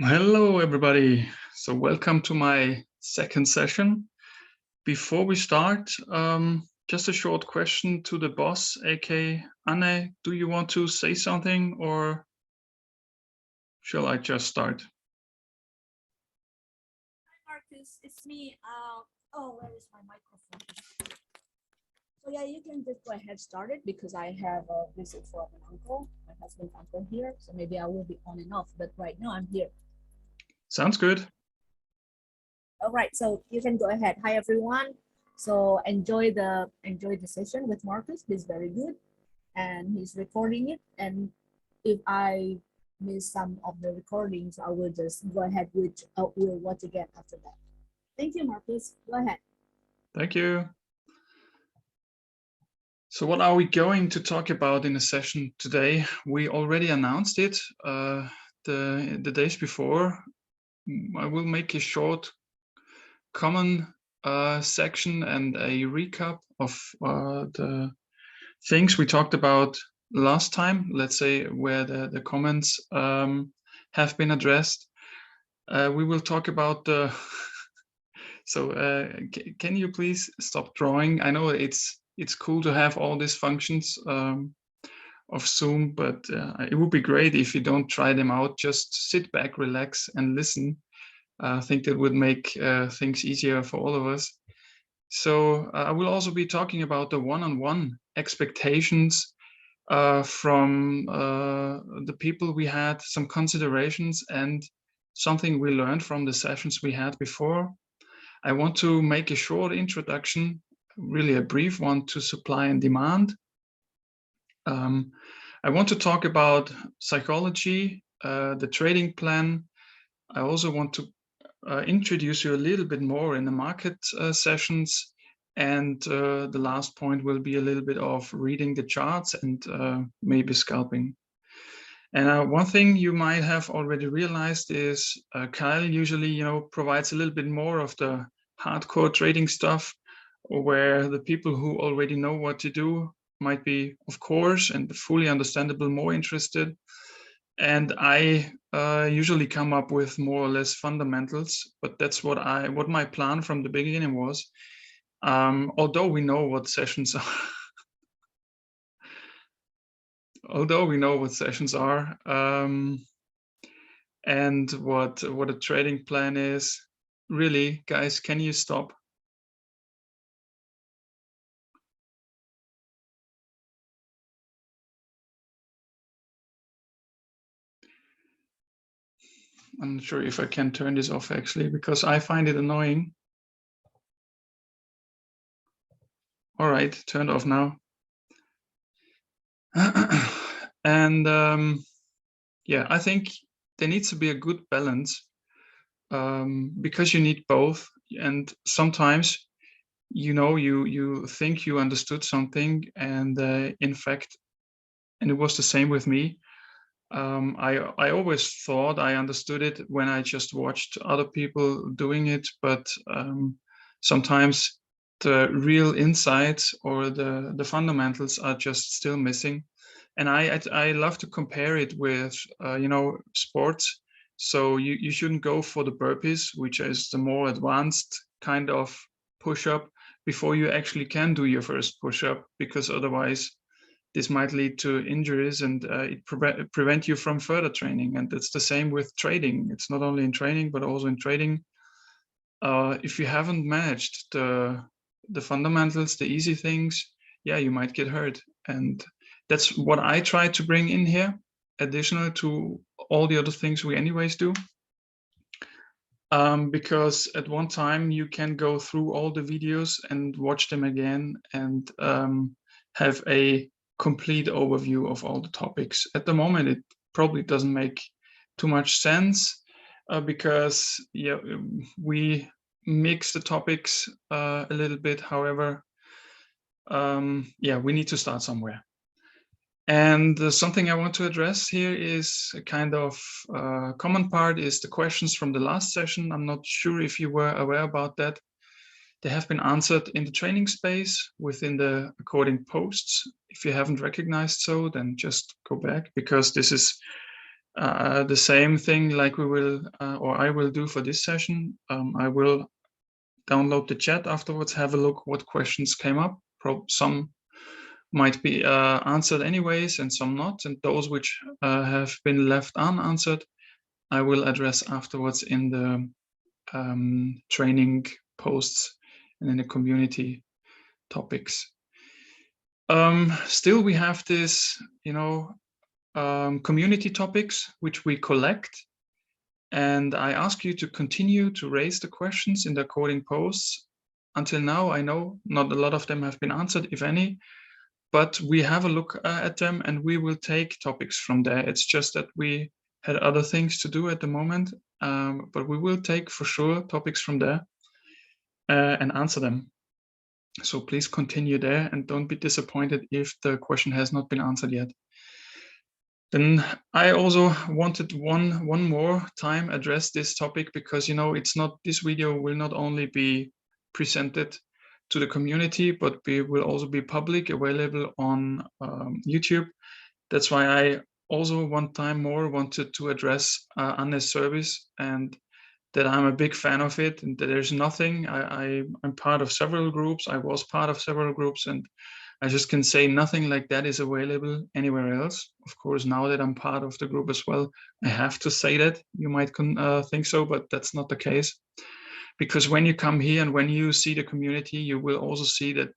Hello, everybody. So welcome to my second session. Before we start, just a short question to the boss, aka Anne. Do you want to say something or shall I just start? Hi, Marcus. It's me. Where is my microphone? So yeah, you can just go ahead start it because I have a visit from an uncle, my husband's uncle here. So maybe I will be on and off, but right now I'm here. Sounds good. All right, so you can go ahead. Hi everyone. So enjoy the session with Marcus. He's very good, and he's recording it. And if I miss some of the recordings, I will just go ahead with we'll watch again after that. Thank you, Marcus. Go ahead. Thank you. So what are we going to talk about in the session today? We already announced it the days before. I will make a short common section and a recap of the things we talked about last time, let's say where the comments have been addressed. We will talk about the so can you please stop drawing? I know it's cool to have all these functions of Zoom, but it would be great if you don't try them out. Just sit back, relax, and listen. I think that would make things easier for all of us. So I will also be talking about the one-on-one expectations from the people we had, some considerations, and something we learned from the sessions we had before. I want to make a short introduction, really a brief one, to supply and demand. I want to talk about psychology, the trading plan. I also want to introduce you a little bit more in the market sessions. And the last point will be a little bit of reading the charts and maybe scalping. And one thing you might have already realized is Kyle usually, provides a little bit more of the hardcore trading stuff, where the people who already know what to do might be, of course, and fully understandable, more interested. And I usually come up with more or less fundamentals, but that's what my plan from the beginning was. Although we know what sessions are, and what a trading plan is. Really, guys, can you stop? I'm not sure if I can turn this off actually, because I find it annoying. All right, turned off now. And yeah, I think there needs to be a good balance because you need both. And sometimes, you think you understood something, and in fact, and it was the same with me. I always thought I understood it when I just watched other people doing it, but sometimes the real insights or the fundamentals are just still missing. And I love to compare it with sports. So you shouldn't go for the burpees, which is the more advanced kind of push-up, before you actually can do your first push-up, because otherwise this might lead to injuries, and it prevent you from further training. And it's the same with trading. It's not only in training, but also in trading. If you haven't managed the fundamentals, the easy things, yeah, you might get hurt. And that's what I try to bring in here, additional to all the other things we anyways do. Because at one time you can go through all the videos and watch them again and have a complete overview of all the topics. At the moment, it probably doesn't make too much sense because we mix the topics a little bit. However, we need to start somewhere. And something I want to address here is a kind of common part is the questions from the last session. I'm not sure if you were aware about that. They have been answered in the training space within the according posts. If you haven't recognized so, then just go back, because this is the same thing like we will, or I will do for this session. I will download the chat afterwards, have a look what questions came up. Some might be answered anyways and some not. And those which have been left unanswered, I will address afterwards in the training posts and in the community topics. Still, we have this, community topics which we collect, and I ask you to continue to raise the questions in the coding posts. Until now, I know not a lot of them have been answered, if any, but we have a look at them and we will take topics from there. It's just that we had other things to do at the moment, but we will take for sure topics from there and answer them. So please continue there and don't be disappointed if the question has not been answered yet. Then I also wanted one more time address this topic because, it's not, this video will not only be presented to the community, but will also be public, available on YouTube. That's why I also one time more wanted to address Anne's service and that I'm a big fan of it and that there's nothing, I'm part of several groups, I was part of several groups, and I just can say nothing like that is available anywhere else. Of course, now that I'm part of the group as well, I have to say that. You might think so, but that's not the case. Because when you come here and when you see the community, you will also see that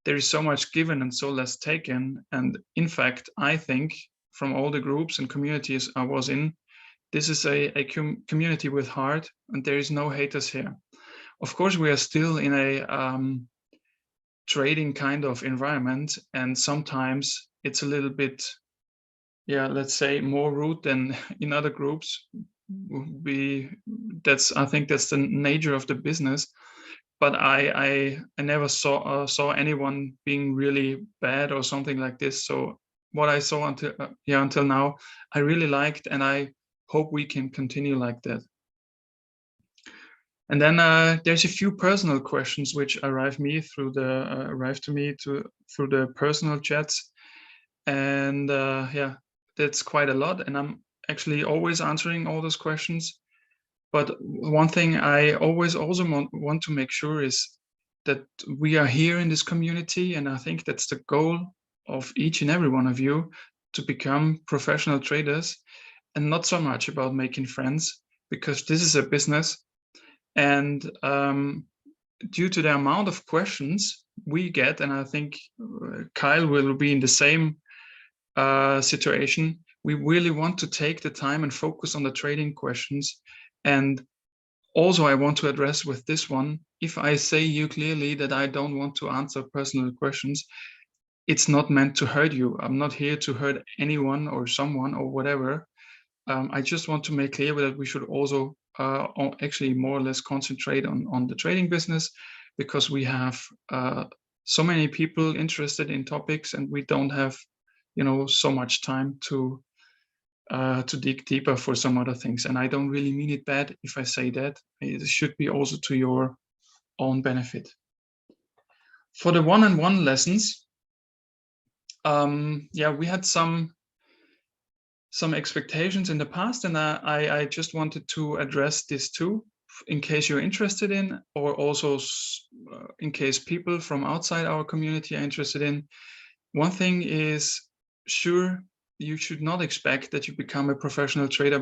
there is so much given and so less taken. And in fact, I think from all the groups and communities I was in, this is a community with heart and there is no haters here. Of course, we are still in a trading kind of environment, and sometimes it's a little bit, let's say, more rude than in other groups. I think that's the nature of the business. But I never saw anyone being really bad or something like this. So what I saw until now, I really liked, and I hope we can continue like that. And then there's a few personal questions which arrive to me through the personal chats, and that's quite a lot. And I'm actually always answering all those questions. But one thing I always also want to make sure is that we are here in this community, and I think that's the goal of each and every one of you, to become professional traders, and not so much about making friends, because this is a business. And due to the amount of questions we get, and I think Kyle will be in the same situation, we really want to take the time and focus on the trading questions. And also I want to address with this one, if I say you clearly that I don't want to answer personal questions, it's not meant to hurt you. I'm not here to hurt anyone or someone or whatever. I just want to make clear that we should also actually more or less concentrate on the trading business, because we have so many people interested in topics and we don't have, so much time to dig deeper for some other things. And I don't really mean it bad if I say that. It should be also to your own benefit. For the one-on-one lessons, we had some expectations in the past, and I just wanted to address this too, in case you're interested in, or also in case people from outside our community are interested in. One thing is, sure, you should not expect that you become a professional trader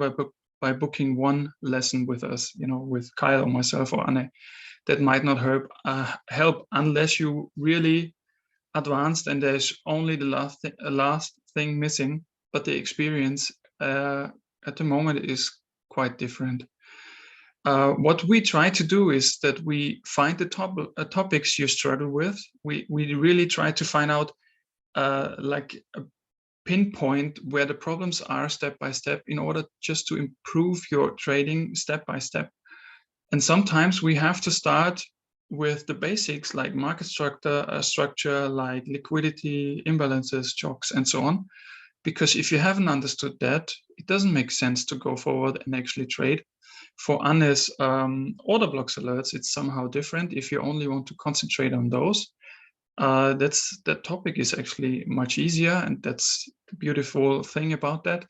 by booking one lesson with us, with Kyle or myself or Anne. That might not help unless you really advanced and there's only the last thing missing. But the experience at the moment is quite different. What we try to do is that we find the topics you struggle with. We really try to find out like a pinpoint where the problems are step by step, in order just to improve your trading step by step. And sometimes we have to start with the basics, like market structure, like liquidity, imbalances, shocks, and so on. Because if you haven't understood that, it doesn't make sense to go forward and actually trade. For Anne's order blocks alerts, it's somehow different. If you only want to concentrate on those, that topic is actually much easier, and that's the beautiful thing about that.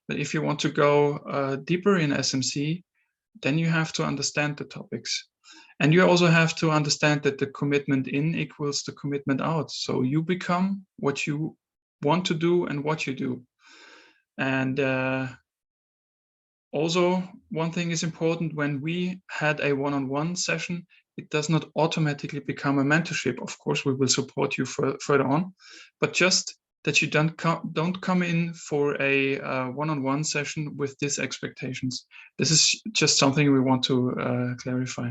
But if you want to go deeper in SMC, then you have to understand the topics. And you also have to understand that the commitment in equals the commitment out. So you become what you want to do and what you do. And also, one thing is important: when we had a one-on-one session, it does not automatically become a mentorship. Of course, we will support you further on, but just that you don't come in for a one-on-one session with these expectations. This is just something we want to clarify.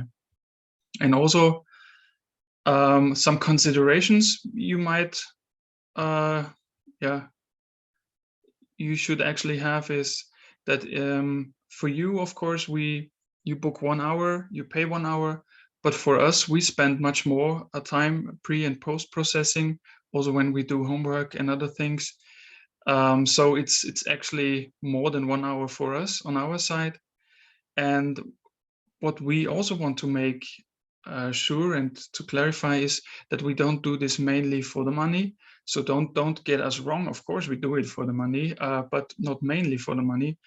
And also, some considerations you might, you should actually have is that for you, of course, you book 1 hour, you pay 1 hour, but for us, we spend much more time pre and post processing, also when we do homework and other things. So it's actually more than 1 hour for us on our side. And what we also want to make sure and to clarify is that we don't do this mainly for the money. So don't get us wrong. Of course, we do it for the money, but not mainly for the money.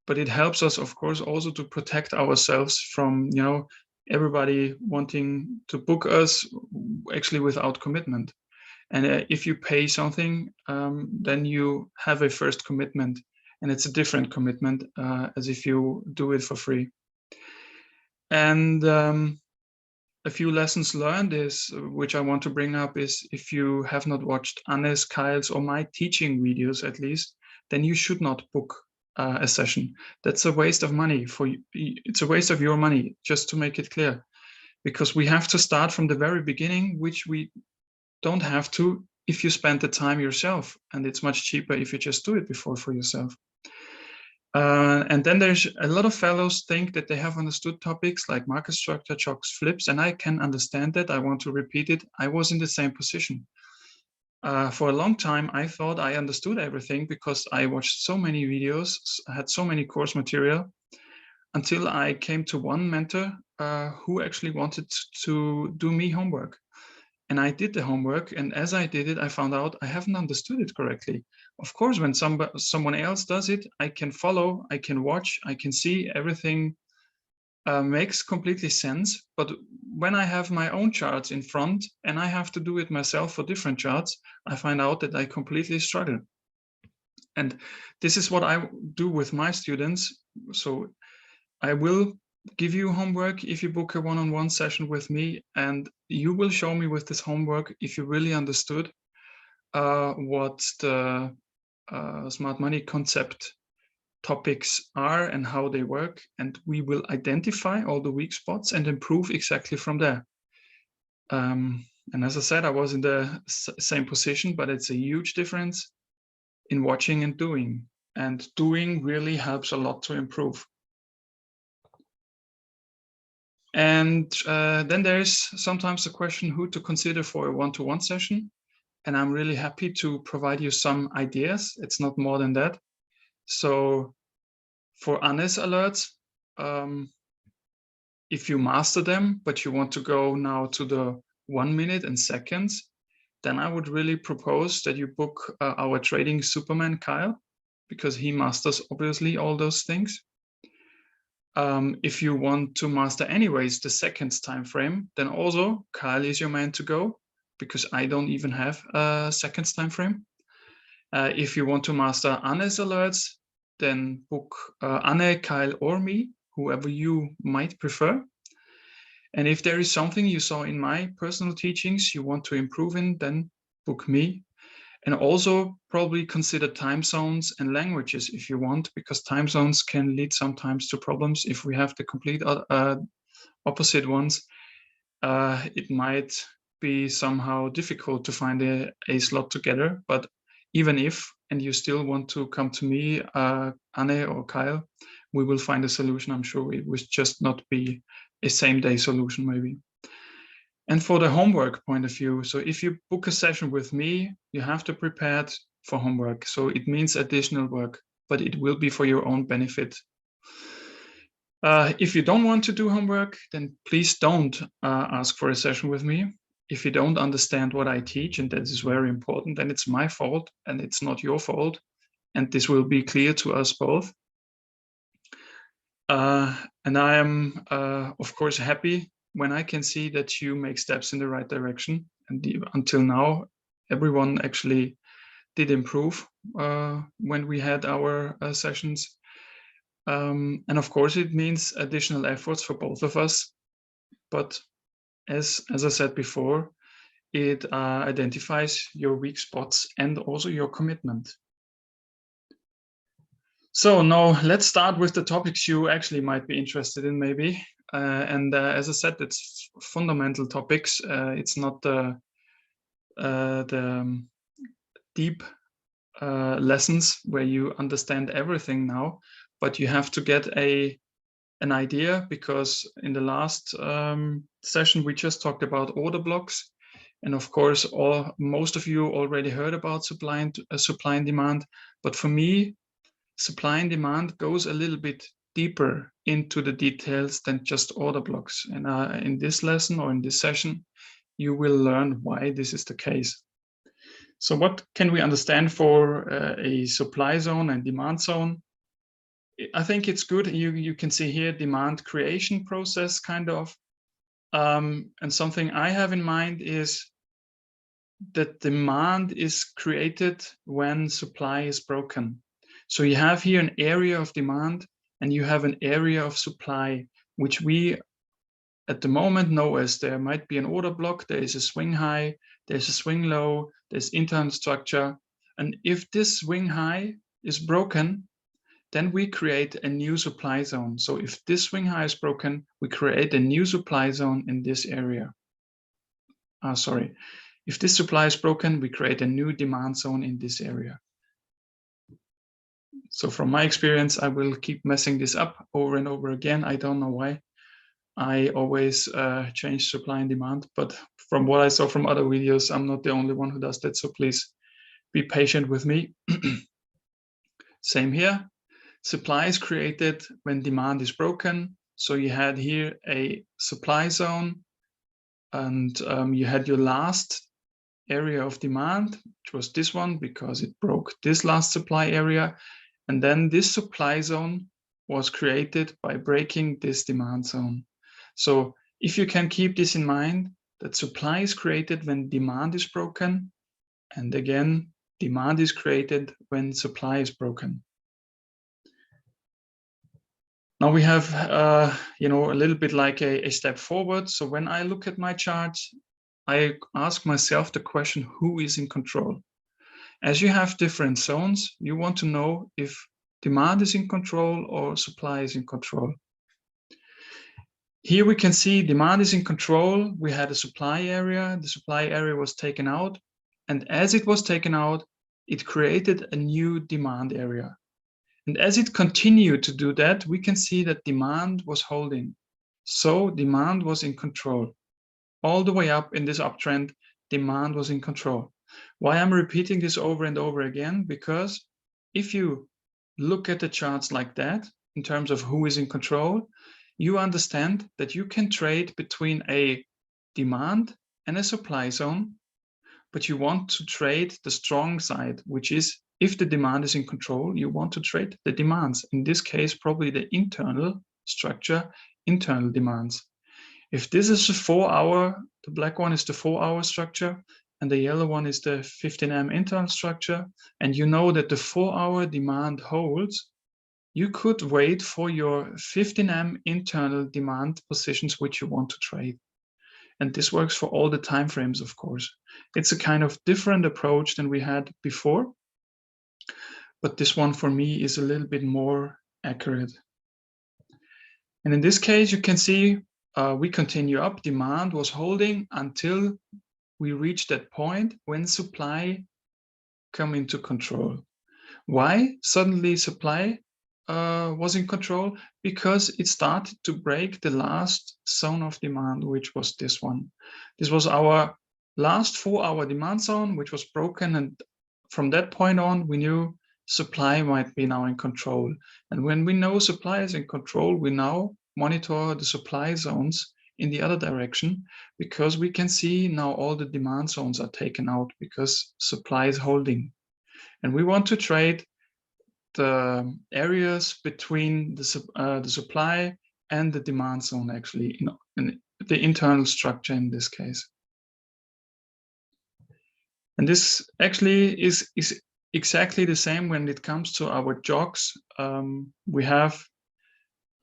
But it helps us, of course, also to protect ourselves from, you know, everybody wanting to book us actually without commitment. And if you pay something, then you have a first commitment, and it's a different commitment as if you do it for free. And a few lessons learned is, which I want to bring up, is if you have not watched Anne's, Kyle's, or my teaching videos at least, then you should not book a session. That's a waste of money for you. It's a waste of your money, just to make it clear, because we have to start from the very beginning, which we don't have to if you spend the time yourself, and it's much cheaper if you just do it before for yourself. And then there's a lot of fellows think that they have understood topics like market structure, chocks, flips, and I can understand that. I want to repeat it. I was in the same position. For a long time, I thought I understood everything because I watched so many videos, had so many course material, until I came to one mentor who actually wanted to do me homework. And I did the homework, and as I did it, I found out I haven't understood it correctly. Of course, when someone else does it, I can follow, I can watch, I can see everything makes completely sense. But when I have my own charts in front and I have to do it myself for different charts, I find out that I completely struggle. And this is what I do with my students. So I will give you homework if you book a one-on-one session with me, and you will show me with this homework if you really understood what the smart money concept topics are and how they work, and we will identify all the weak spots and improve exactly from there. And as I said, I was in the same position, but it's a huge difference in watching and doing. And doing really helps a lot to improve. And then there's sometimes the question who to consider for a one-to-one session. And I'm really happy to provide you some ideas. It's not more than that. So for Anne's alerts, if you master them, but you want to go now to the 1 minute and seconds, then I would really propose that you book our trading Superman, Kyle, because he masters obviously all those things. If you want to master anyways the seconds time frame, then also Kyle is your man to go, because I don't even have a seconds time frame. If you want to master Anne's alerts, then book Anne, Kyle, or me, whoever you might prefer. And if there is something you saw in my personal teachings you want to improve in, then book me. And also probably consider time zones and languages if you want, because time zones can lead sometimes to problems. If we have the complete opposite ones, it might be somehow difficult to find a slot together. But even if, and you still want to come to me, Anne or Kyle, we will find a solution. I'm sure it would just not be a same-day solution maybe. And for the homework point of view, so if you book a session with me, you have to prepare for homework. So it means additional work, but it will be for your own benefit. If you don't want to do homework, then please don't ask for a session with me. If you don't understand what I teach, and that is very important, then it's my fault and it's not your fault. and this will be clear to us both. And I am, of course, happy when I can see that you make steps in the right direction. And until now, everyone actually did improve when we had our sessions. And of course, it means additional efforts for both of us. But as I said before, it identifies your weak spots and also your commitment. So now let's start with the topics you actually might be interested in, maybe. As I said, it's fundamental topics. It's not the deep lessons where you understand everything now, but you have to get an idea, because in the last session we just talked about order blocks, and of course most of you already heard about supply and demand. But for me, supply and demand goes a little bit deeper into the details than just order blocks. And in this lesson, or in this session, you will learn why this is the case. So what can we understand for a supply zone and demand zone? I think it's good. You can see here demand creation process, kind of. And something I have in mind is that demand is created when supply is broken. So you have here an area of demand and you have an area of supply, which we at the moment know as there might be an order block, there is a swing high, there's a swing low, there's internal structure. And if this swing high is broken, then we create a new supply zone. So if this swing high is broken, we create a new supply zone in this area. If this supply is broken, we create a new demand zone in this area. So from my experience, I will keep messing this up over and over again. I don't know why. I always change supply and demand, but from what I saw from other videos, I'm not the only one who does that. So please be patient with me. Same here. Supply is created when demand is broken. So you had here a supply zone, and you had your last area of demand, which was this one, because it broke this last supply area. And then this supply zone was created by breaking this demand zone. So if you can keep this in mind, that supply is created when demand is broken. And again, demand is created when supply is broken. Now we have, a little bit like a step forward. So when I look at my charts, I ask myself the question, who is in control? As you have different zones, you want to know if demand is in control or supply is in control. Here we can see demand is in control. We had a supply area. The supply area was taken out. And as it was taken out, it created a new demand area. And as it continued to do that, we can see that demand was holding. So demand was in control. All the way up in this uptrend, demand was in control. Why I'm repeating this over and over again? Because if you look at the charts like that, in terms of who is in control, you understand that you can trade between a demand and a supply zone, but you want to trade the strong side, which is if the demand is in control, you want to trade the demands. In this case, probably the internal structure, internal demands. If this is a 4-hour, the black one is the 4-hour structure, and the yellow one is the 15M internal structure, and you know that the 4-hour demand holds, you could wait for your 15M internal demand positions which you want to trade. And this works for all the time frames, of course. It's a kind of different approach than we had before, but this one for me is a little bit more accurate. And in this case, you can see we continue up. Demand was holding until we reached that point when supply come into control. Why suddenly supply was in control? Because it started to break the last zone of demand, which was this one. This was our last 4-hour demand zone, which was broken. And from that point on, we knew supply might be now in control. And when we know supply is in control, we now monitor the supply zones in the other direction, because we can see now all the demand zones are taken out because supply is holding. And we want to trade the areas between the supply and the demand zone, actually, in the internal structure in this case. And this actually is exactly the same when it comes to our jogs. We have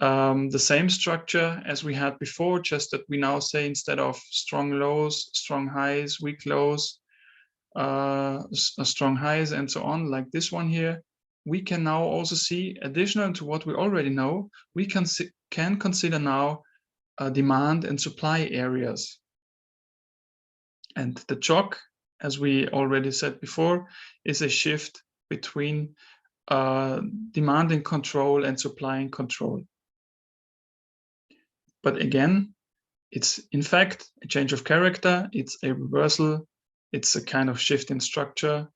the same structure as we had before, just that we now say instead of strong lows, strong highs, weak lows, strong highs, and so on, like this one here, we can now also see, additional to what we already know, we can consider now demand and supply areas. And the jog, as we already said before, is a shift between demand and control and supply and control. But again, it's in fact a change of character, it's a reversal, it's a kind of shift in structure.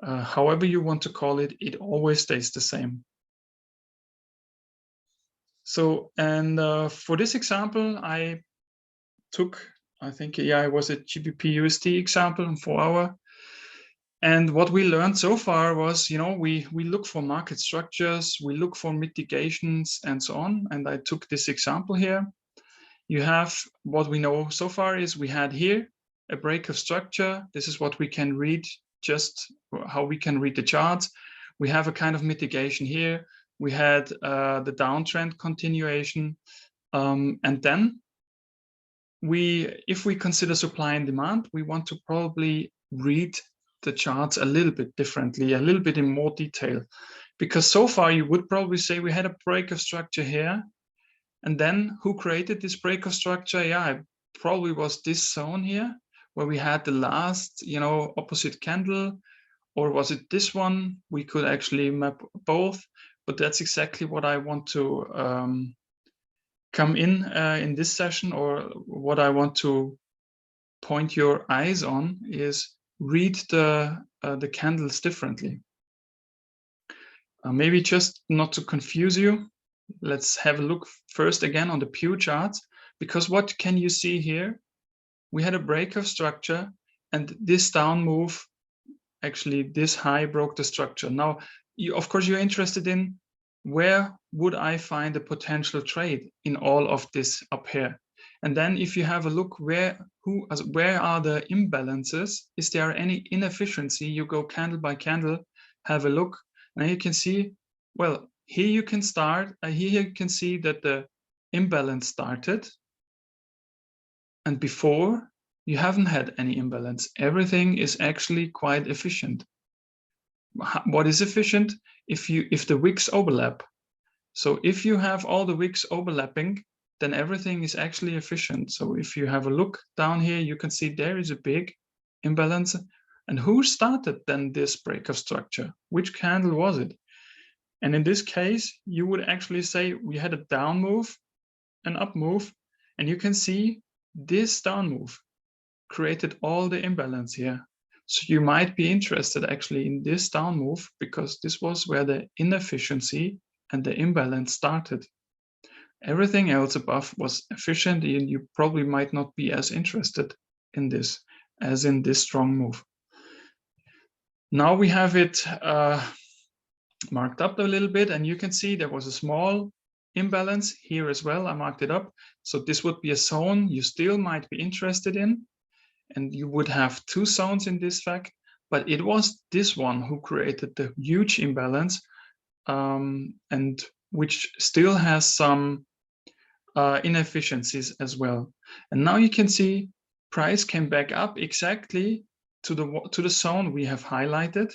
However you want to call it, it always stays the same. So, and for this example, I took, I think, yeah, it was a GBP USD example in 4 hour. And what we learned so far was, you know, we look for market structures, we look for mitigations and so on. And I took this example here. You have what we know so far is we had here a break of structure. This is what we can read, just how we can read the charts. We have a kind of mitigation here. We had the downtrend continuation. And then if we consider supply and demand, we want to probably read the charts a little bit differently, a little bit in more detail, because so far you would probably say we had a break of structure here, and then who created this break of structure? Yeah, it probably was this zone here where we had the last, you know, opposite candle, or was it this one? We could actually map both, but that's exactly what I want to come in this session, or what I want to point your eyes on is read the candles differently. Maybe just not to confuse you, let's have a look first again on the Pew charts, because what can you see here? We had a break of structure, and this down move, actually this high broke the structure. Now, of course, you're interested in where would I find a potential trade in all of this up here? And then if you have a look where are the imbalances? Is there any inefficiency? You go candle by candle, have a look. Now you can see, well, here you can start, here you can see that the imbalance started. And before, you haven't had any imbalance. Everything is actually quite efficient. What is efficient? If the wicks overlap. So if you have all the wicks overlapping, then everything is actually efficient. So if you have a look down here, you can see there is a big imbalance. And who started then this break of structure? Which candle was it? And in this case, you would actually say we had a down move, an up move, and you can see this down move created all the imbalance here. So you might be interested actually in this down move, because this was where the inefficiency and the imbalance started. Everything else above was efficient, and you probably might not be as interested in this as in this strong move. Now we have it marked up a little bit, and you can see there was a small imbalance here as well. I marked it up. So this would be a zone you still might be interested in, and you would have two zones in this fact, but it was this one who created the huge imbalance, and which still has some inefficiencies as well. And now you can see price came back up exactly to the zone we have highlighted.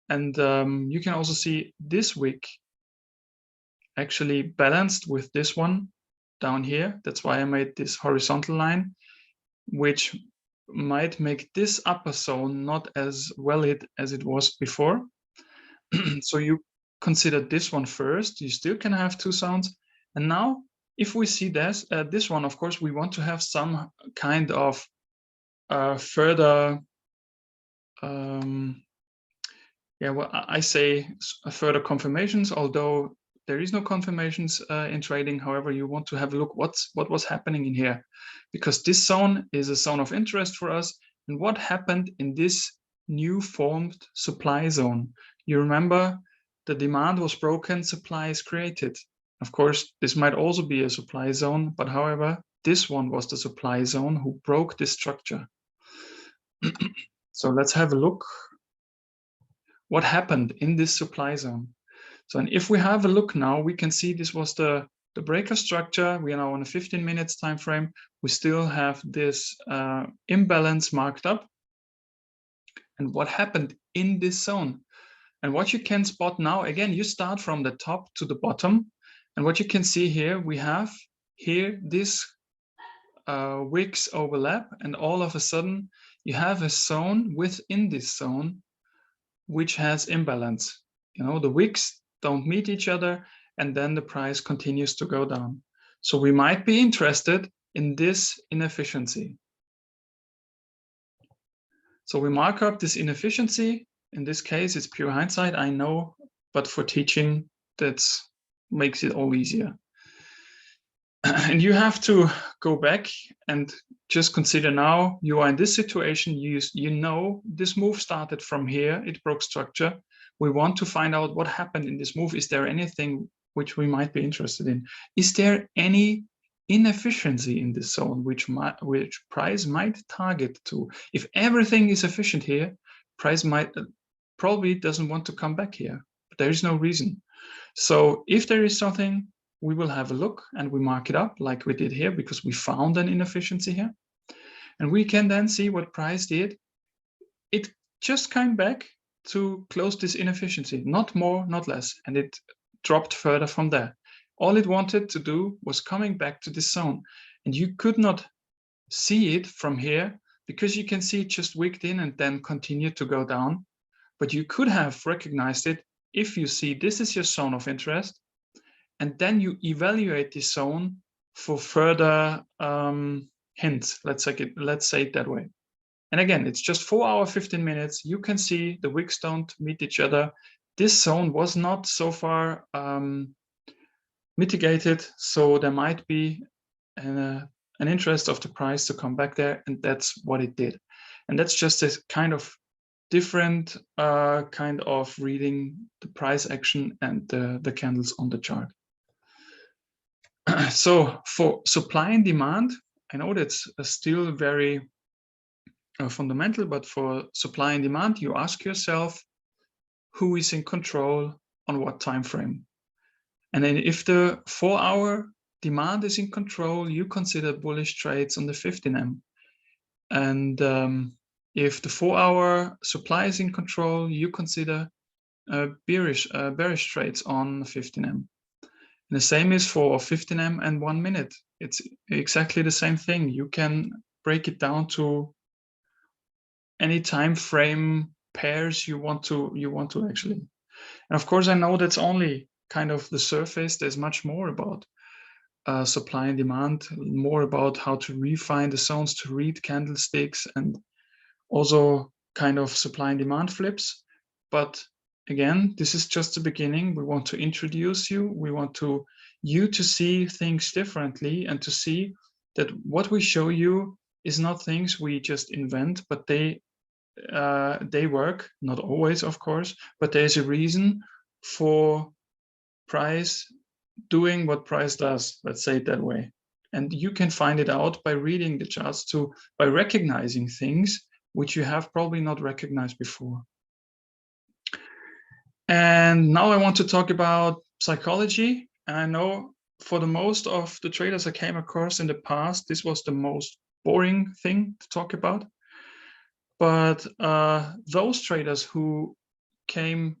And you can also see this wick actually balanced with this one down here. That's why I made this horizontal line, which might make this upper zone not as valid as it was before. So you consider this one first. You still can have two zones. And now if we see this one, of course, we want to have some kind of further, yeah, well, I say further confirmations, although there is no confirmations in trading. However, you want to have a look what was happening in here, because this zone is a zone of interest for us. And what happened in this new formed supply zone? You remember the demand was broken, supply is created. Of course, this might also be a supply zone, but however, this one was the supply zone who broke this structure. So let's have a look what happened in this supply zone. So, and if we have a look now, we can see this was the breaker structure. We are now on a 15 minutes time frame. We still have this imbalance marked up. And what happened in this zone? And what you can spot now, again, you start from the top to the bottom. And what you can see here, we have here this wicks overlap, and all of a sudden you have a zone within this zone which has imbalance. You know, the wicks don't meet each other, and then the price continues to go down. So we might be interested in this inefficiency. So we mark up this inefficiency. In this case, it's pure hindsight, I know, but for teaching, that makes it all easier. And you have to go back and just consider now you are in this situation. You know this move started from here, it broke structure. We want to find out what happened in this move. Is there anything which we might be interested in? Is there any inefficiency in this zone which price might target to? If everything is efficient here, price might probably doesn't want to come back here, but there is no reason. So if there is something, we will have a look and we mark it up like we did here, because we found an inefficiency here. And we can then see what price did. It just came back to close this inefficiency, not more, not less. And it dropped further from there. All it wanted to do was coming back to this zone. And you could not see it from here because you can see it just wicked in and then continued to go down. But you could have recognized it if you see this is your zone of interest. And then you evaluate this zone for further hints. Let's say it that way. And again, it's just 4 hours, 15 minutes. You can see the wicks don't meet each other. This zone was not so far mitigated, so there might be an interest of the price to come back there, and that's what it did. And that's just a kind of different kind of reading the price action and the candles on the chart. So for supply and demand, I know that's still very fundamental, but for supply and demand, you ask yourself, who is in control on what time frame? And then if the 4 hour demand is in control, you consider bullish trades on the 15M. And if the 4 hour supply is in control, you consider bearish trades on 15M. And the same is for 15M and 1 minute. It's exactly the same thing. You can break it down to any time frame pairs you want to actually. And of course, I know that's only kind of the surface. There's much more about supply and demand, more about how to refine the zones, to read candlesticks, and also kind of supply and demand flips. But again, this is just the beginning. We want to introduce you. We want you to see things differently and to see that what we show you is not things we just invent, but they work, not always, of course, but there's a reason for price doing what price does, let's say it that way. And you can find it out by reading the charts by recognizing things which you have probably not recognized before. And now I want to talk about psychology. And I know for the most of the traders I came across in the past, this was the most boring thing to talk about. But those traders who came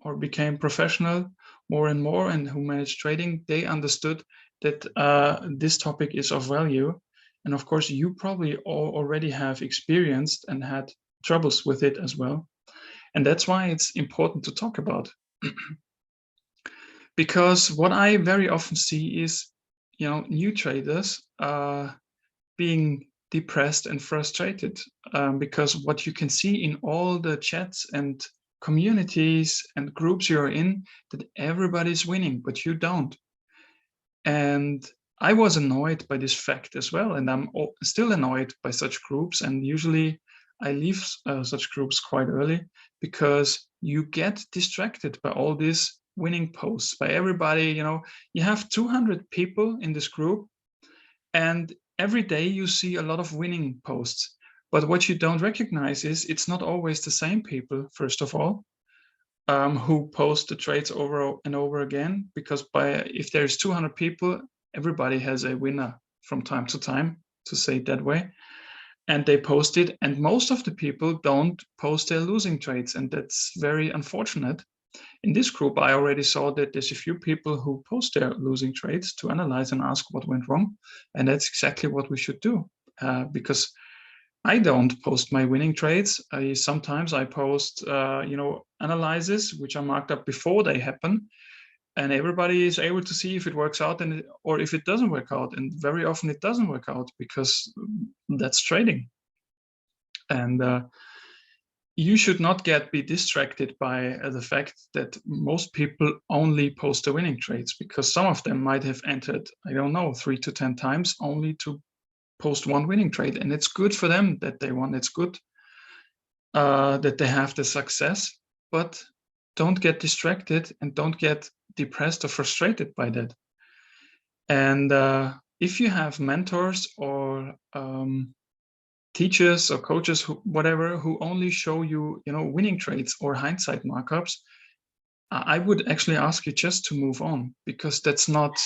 or became professional more and more and who managed trading, they understood that this topic is of value. And of course, you probably already have experienced and had troubles with it as well. And that's why it's important to talk about. Because what I very often see is, new traders being depressed and frustrated because what you can see in all the chats and communities and groups you're in, that everybody's winning, but you don't. And I was annoyed by this fact as well. And I'm still annoyed by such groups. And usually I leave such groups quite early because you get distracted by all these winning posts, by everybody. You have 200 people in this group, and every day you see a lot of winning posts. But what you don't recognize is it's not always the same people, first of all, who post the trades over and over again, because if there's 200 people, everybody has a winner from time to time, to say it that way, and they post it, and most of the people don't post their losing trades, and that's very unfortunate. In this group, I already saw that there's a few people who post their losing trades to analyze and ask what went wrong, and that's exactly what we should do, because I don't post my winning trades. Sometimes I post, analyses which are marked up before they happen, and everybody is able to see if it works out or if it doesn't work out. And very often it doesn't work out, because that's trading. And you should not be distracted by the fact that most people only post the winning trades, because some of them might have entered, I don't know, 3 to 10 times only to post one winning trade, and it's good for them that they won. It's good that they have the success, but don't get distracted and don't get depressed or frustrated by that. And if you have mentors or teachers or coaches, whatever, who only show you, winning trades or hindsight markups, I would actually ask you just to move on, because that's not,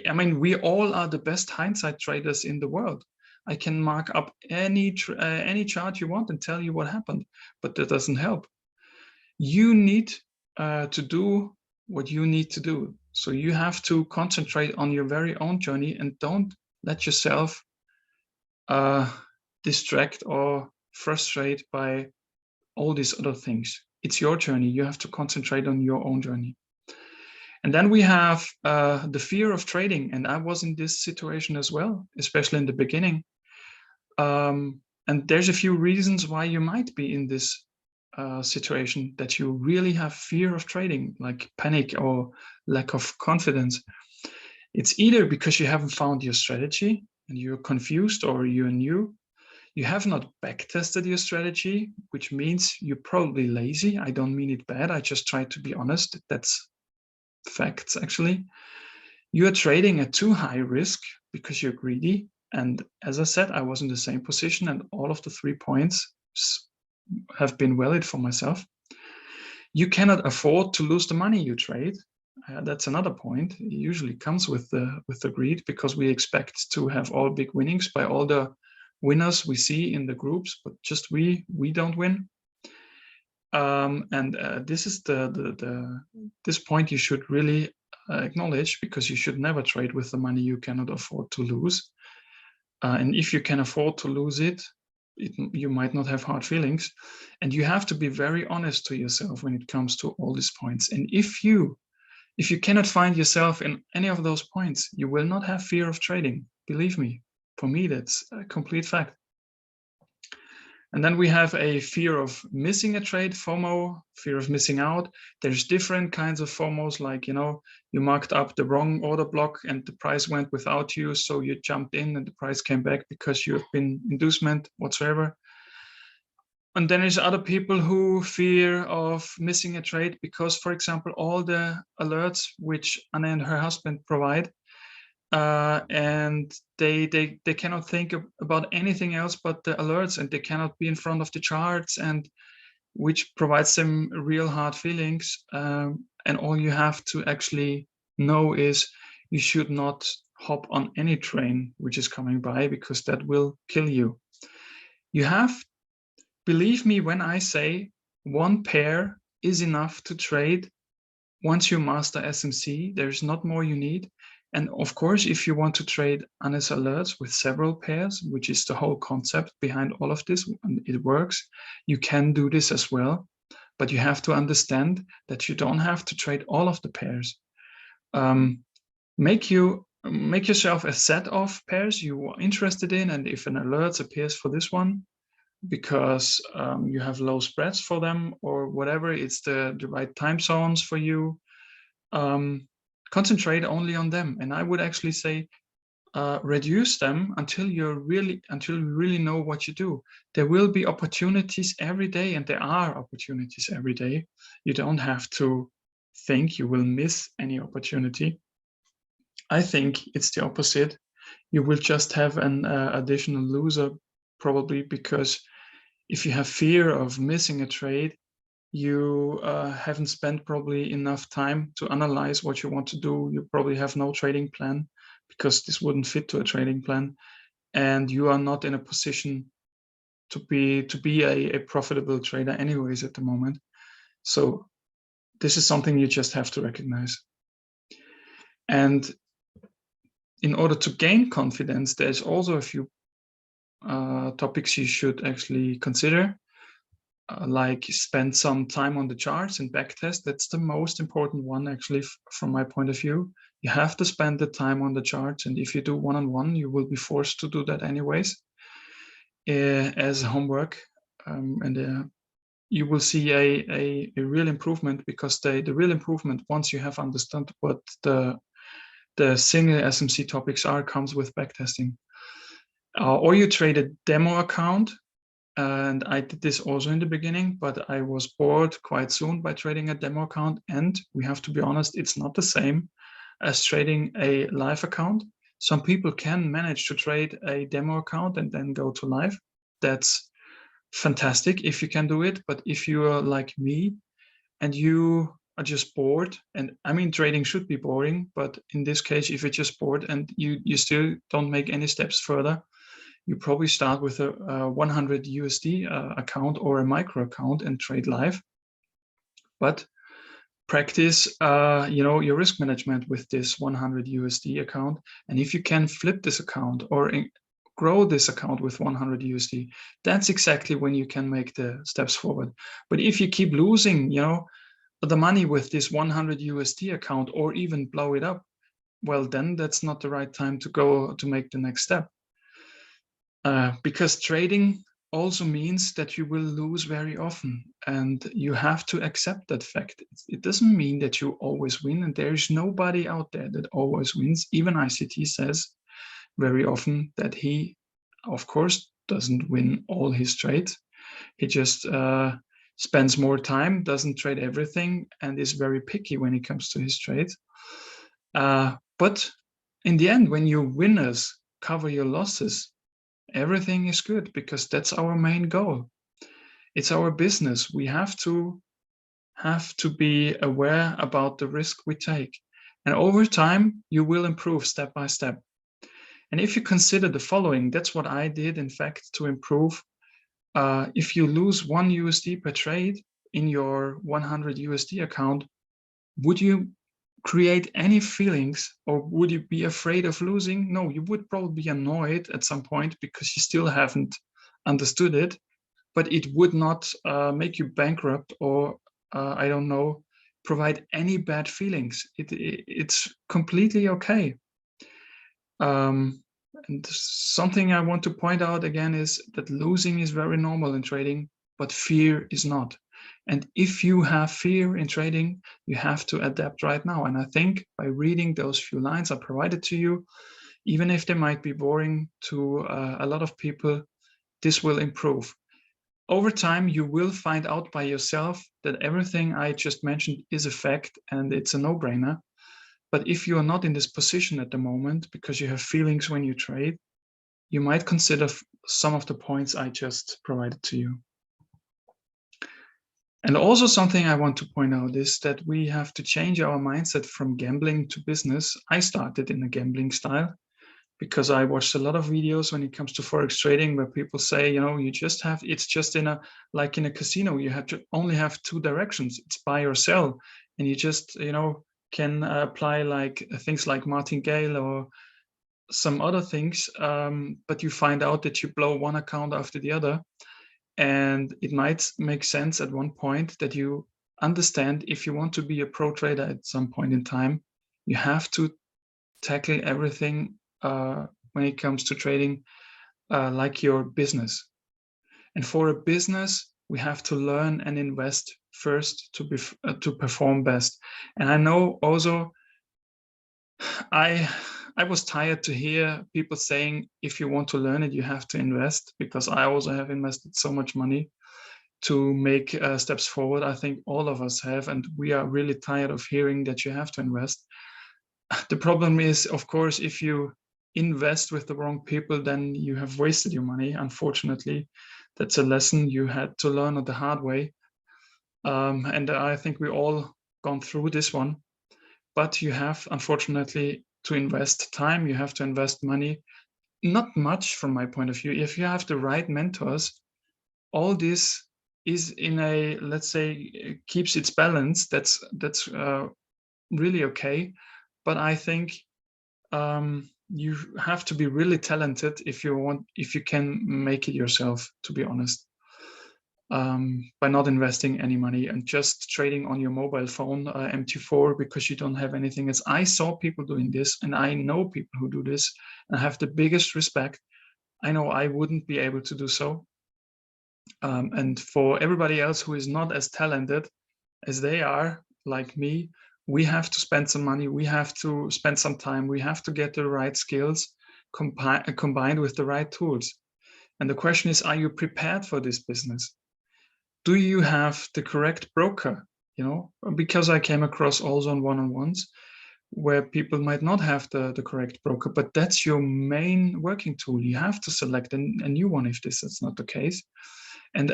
I mean, we all are the best hindsight traders in the world. I can mark up any chart you want and tell you what happened, but that doesn't help. You need to do what you need to do. So you have to concentrate on your very own journey, and don't let yourself distract or frustrate by all these other things. It's your journey. You have to concentrate on your own journey. And then we have the fear of trading. And I was in this situation as well, especially in the beginning. And there's a few reasons why you might be in this situation, that you really have fear of trading, like panic or lack of confidence. It's either because you haven't found your strategy and you're confused, or you're new. You have not backtested your strategy, which means you're probably lazy. I don't mean it bad. I just try to be honest. That's facts, actually. You are trading at too high risk because you're greedy. And as I said, I was in the same position, and all of the 3 points have been valid for myself. You cannot afford to lose the money you trade. That's another point. It usually comes with the greed, because we expect to have all big winnings by all the winners we see in the groups, but just we don't win. This is this point you should really acknowledge, because you should never trade with the money you cannot afford to lose. And if you can afford to lose it, you might not have hard feelings. And you have to be very honest to yourself when it comes to all these points. And if you cannot find yourself in any of those points, you will not have fear of trading. Believe me, for me, that's a complete fact. And then we have a fear of missing a trade, FOMO, fear of missing out. There's different kinds of FOMOs, like, you marked up the wrong order block and the price went without you, so you jumped in and the price came back because you have been inducement whatsoever. And then there's other people who fear of missing a trade because, for example, all the alerts which Anna and her husband provide, and they cannot think about anything else but the alerts, and they cannot be in front of the charts, and which provides them real hard feelings. And all you have to actually know is you should not hop on any train which is coming by, because that will kill you. You have, believe me when I say, one pair is enough to trade. Once you master SMC, there's not more you need. And of course, if you want to trade Anna's alerts with several pairs, which is the whole concept behind all of this, and it works, you can do this as well. But you have to understand that you don't have to trade all of the pairs. Make yourself a set of pairs you are interested in, and if an alert appears for this one, because you have low spreads for them or whatever, it's the right time zones for you, concentrate only on them. And I would actually say reduce them until you really know what you do. There will be opportunities every day, and there are opportunities every day. You don't have to think you will miss any opportunity. I think it's the opposite. You will just have an additional loser, probably, because if you have fear of missing a trade, you haven't spent probably enough time to analyze what you want to do. You probably have no trading plan, because this wouldn't fit to a trading plan, and you are not in a position to be a profitable trader anyways at the moment. So this is something you just have to recognize. And in order to gain confidence, there's also a few topics you should actually consider, like spend some time on the charts and backtest. That's the most important one, actually, from my point of view. You have to spend the time on the charts, and if you do one-on-one, you will be forced to do that anyways as homework, and you will see a real improvement, because the real improvement, once you have understood what the single SMC topics are, comes with backtesting. Or you trade a demo account, and I did this also in the beginning, but I was bored quite soon by trading a demo account, and we have to be honest, it's not the same as trading a live account. Some people can manage to trade a demo account and then go to live. That's fantastic if you can do it, but if you are like me and you are just bored, and I mean, trading should be boring, but in this case, if you're just bored and you still don't make any steps further, you probably start with a 100 USD account or a micro account and trade live. But practice your risk management with this 100 USD account. And if you can flip this account or grow this account with 100 USD, that's exactly when you can make the steps forward. But if you keep losing, the money with this 100 USD account, or even blow it up, well, then that's not the right time to go to make the next step. Because trading also means that you will lose very often, and you have to accept that fact. It doesn't mean that you always win, and there is nobody out there that always wins. Even ICT says very often that he, of course, doesn't win all his trades. He just spends more time, doesn't trade everything, and is very picky when it comes to his trades. But in the end, when your winners cover your losses, everything is good, because that's our main goal. It's our business. We have to be aware about the risk we take. And over time, you will improve step by step. And if you consider the following, that's what I did, in fact, to improve. If you lose 1 USD per trade in your 100 USD account, would you create any feelings, or would you be afraid of losing? No, you would probably be annoyed at some point because you still haven't understood it, but it would not make you bankrupt, or I don't know, provide any bad feelings. It's completely okay. And something I want to point out again is that losing is very normal in trading, but fear is not. And if you have fear in trading, you have to adapt right now. And I think by reading those few lines I provided to you, even if they might be boring to a lot of people, this will improve. Over time, you will find out by yourself that everything I just mentioned is a fact, and it's a no-brainer. But if you are not in this position at the moment because you have feelings when you trade, you might consider some of the points I just provided to you. And also something I want to point out is that we have to change our mindset from gambling to business. I started in a gambling style because I watched a lot of videos when it comes to Forex trading where people say, you just have, it's just like in a casino, you have to only have 2 directions. It's buy or sell. And you just, can apply like things like martingale or some other things, but you find out that you blow one account after the other. And it might make sense at one point that you understand, if you want to be a pro trader at some point in time, you have to tackle everything when it comes to trading like your business. And for a business, we have to learn and invest first to perform best. And I know also I I was tired to hear people saying, if you want to learn it, you have to invest, because I also have invested so much money to make steps forward. I think all of us have, and we are really tired of hearing that you have to invest. The problem is, of course, if you invest with the wrong people, then you have wasted your money. Unfortunately, that's a lesson you had to learn the hard way. And I think we all gone through this one. But you have, unfortunately, to invest time, you have to invest money. Not much from my point of view. If you have the right mentors, all this is in a, let's say, keeps its balance. That's really okay. But I think you have to be really talented if you can make it yourself, to be honest. By not investing any money and just trading on your mobile phone, MT4, because you don't have anything else. I saw people doing this, and I know people who do this, and I have the biggest respect. I know I wouldn't be able to do so. And for everybody else who is not as talented as they are, like me, we have to spend some money, we have to spend some time, we have to get the right skills combined with the right tools. And the question is, are you prepared for this business? Do you have the correct broker? You know, because I came across also on one-on-ones where people might not have the correct broker, but that's your main working tool. You have to select a new one if this is not the case. And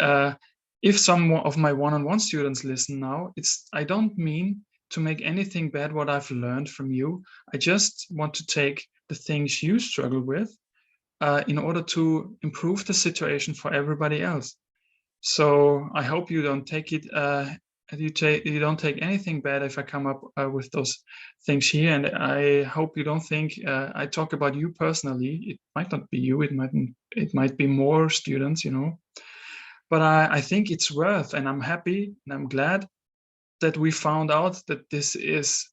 if some of my one-on-one students listen now, I don't mean to make anything bad what I've learned from you. I just want to take the things you struggle with in order to improve the situation for everybody else. So I hope you don't take it, you don't take anything bad if I come up with those things here. And I hope you don't think I talk about you personally. It might not be you, it might be more students, you know. But I think it's worth, and I'm happy and I'm glad that we found out that this is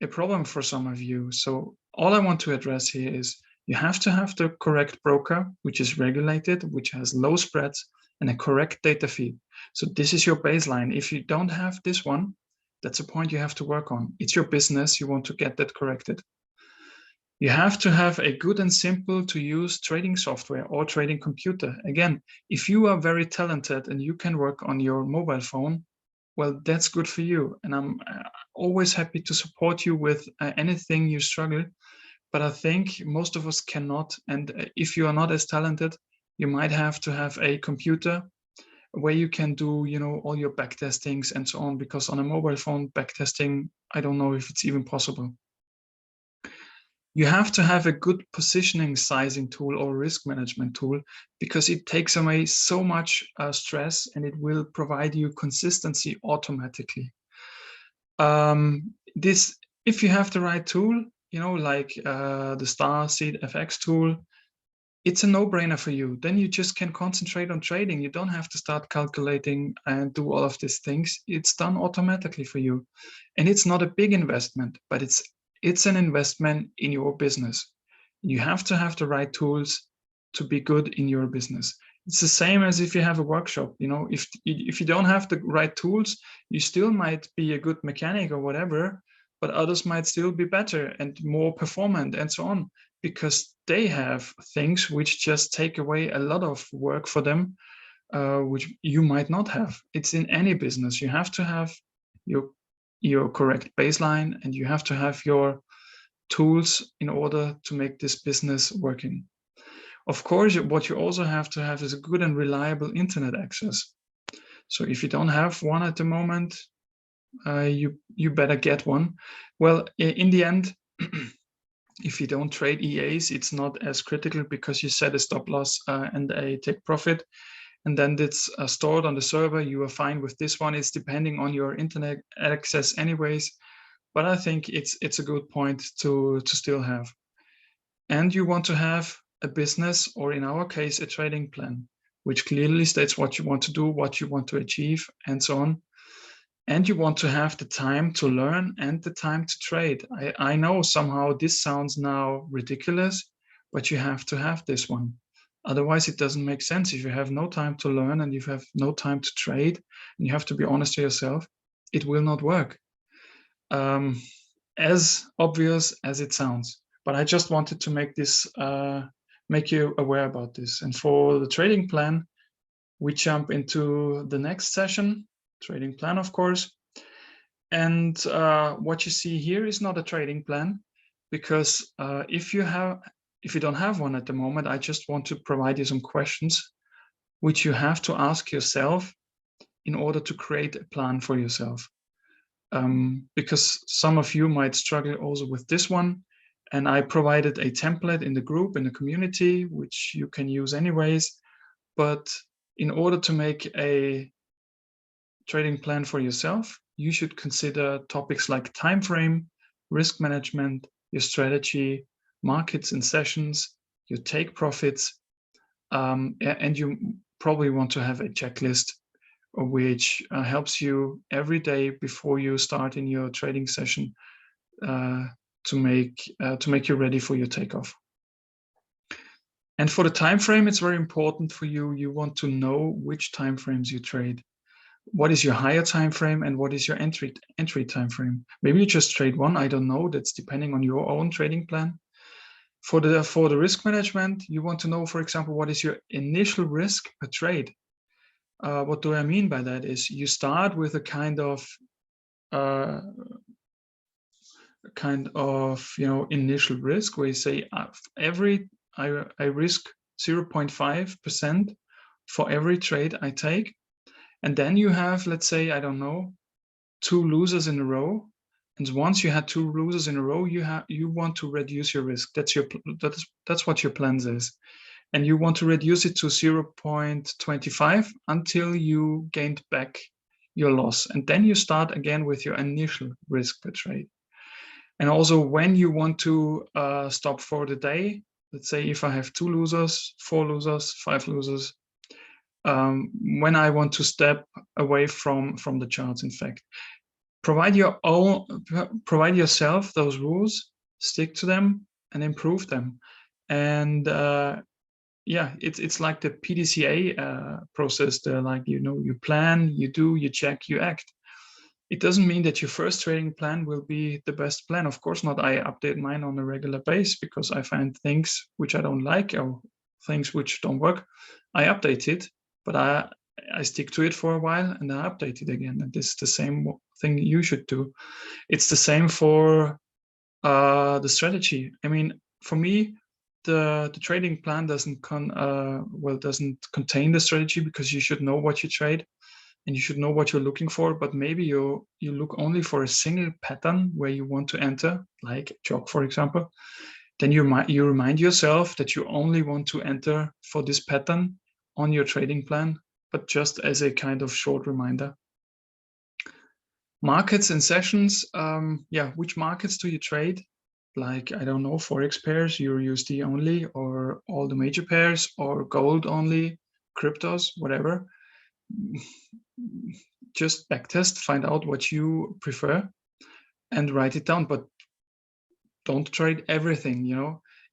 a problem for some of you. So all I want to address here is you have to have the correct broker, which is regulated, which has low spreads, and a correct data feed. So this is your baseline. If you don't have this one, that's a point you have to work on. It's your business, you want to get that corrected. You have to have a good and simple to use trading software or trading computer. Again, if you are very talented and you can work on your mobile phone, well, that's good for you. And I'm always happy to support you with anything you struggle. But I think most of us cannot. And if you are not as talented, you might have to have a computer where you can do, you know, all your back testings and so on, because on a mobile phone, back testing, I don't know if it's even possible. You have to have a good positioning sizing tool or risk management tool, because it takes away so much stress and it will provide you consistency automatically. If you have the right tool, you know, like the StarseedFX tool, it's a no-brainer for you. Then you just can concentrate on trading. You don't have to start calculating and do all of these things. It's done automatically for you. And it's not a big investment, but it's an investment in your business. You have to have the right tools to be good in your business. It's the same as if you have a workshop. You know, if you don't have the right tools, you still might be a good mechanic or whatever, but others might still be better and more performant and so on, because they have things which just take away a lot of work for them, which you might not have. It's in any business. You have to have your correct baseline, and you have to have your tools in order to make this business working. Of course, what you also have to have is a good and reliable internet access. So if you don't have one at the moment, you better get one. Well, in the end, if you don't trade EAs, it's not as critical, because you set a stop loss and a take profit, and then it's stored on the server. You are fine with this one. It's depending on your internet access anyways, but I think it's a good point to still have. And you want to have a business, or in our case, a trading plan, which clearly states what you want to do, what you want to achieve, and so on. And you want to have the time to learn and the time to trade. I know somehow this sounds now ridiculous, but you have to have this one. Otherwise, it doesn't make sense. If you have no time to learn and you have no time to trade, and you have to be honest to yourself, it will not work. As obvious as it sounds. But I just wanted to make this make you aware about this. And for the trading plan, we jump into the next session, trading plan, of course. And what you see here is not a trading plan, because if you don't have one at the moment, I just want to provide you some questions which you have to ask yourself in order to create a plan for yourself. Because some of you might struggle also with this one. And I provided a template in the group, in the community, which you can use anyways. But in order to make a trading plan for yourself, you should consider topics like time frame, risk management, your strategy, markets and sessions, your take profits, and you probably want to have a checklist which helps you every day before you start in your trading session to make you ready for your takeoff. And for the time frame, it's very important for you. You want to know which time frames you trade. What is your higher time frame and what is your entry time frame? Maybe you just trade one. I don't know. That's depending on your own trading plan. For the risk management, you want to know, for example, what is your initial risk per trade? What do I mean by that is you start with a kind of initial risk where you say I risk 0.5% for every trade I take. And then you have, let's say, I don't know, 2 losers in a row. And once you had 2 losers in a row, you want to reduce your risk. That's what your plan is. And you want to reduce it to 0.25 until you gained back your loss. And then you start again with your initial risk per trade. And also when you want to stop for the day, let's say if I have 2 losers, 4 losers, 5 losers, when I want to step away from the charts, in fact, provide yourself those rules, stick to them and improve them. And yeah, it's like the PDCA process. Like, you plan, you do, you check, you act. It doesn't mean that your first trading plan will be the best plan. Of course not. I update mine on a regular basis because I find things which I don't like or things which don't work. I update it, but I stick to it for a while and I update it again. And this is the same thing you should do. It's the same for the strategy. I mean, for me, the trading plan doesn't contain the strategy, because you should know what you trade and you should know what you're looking for. But maybe you look only for a single pattern where you want to enter, like jog, for example. Then you remind yourself that you only want to enter for this pattern on your trading plan, but just as a kind of short reminder. Markets and sessions. Yeah, which markets do you trade? Like, I don't know, Forex pairs, EUR/USD only, or all the major pairs, or gold only, cryptos, whatever. Just backtest, find out what you prefer and write it down, but don't trade everything.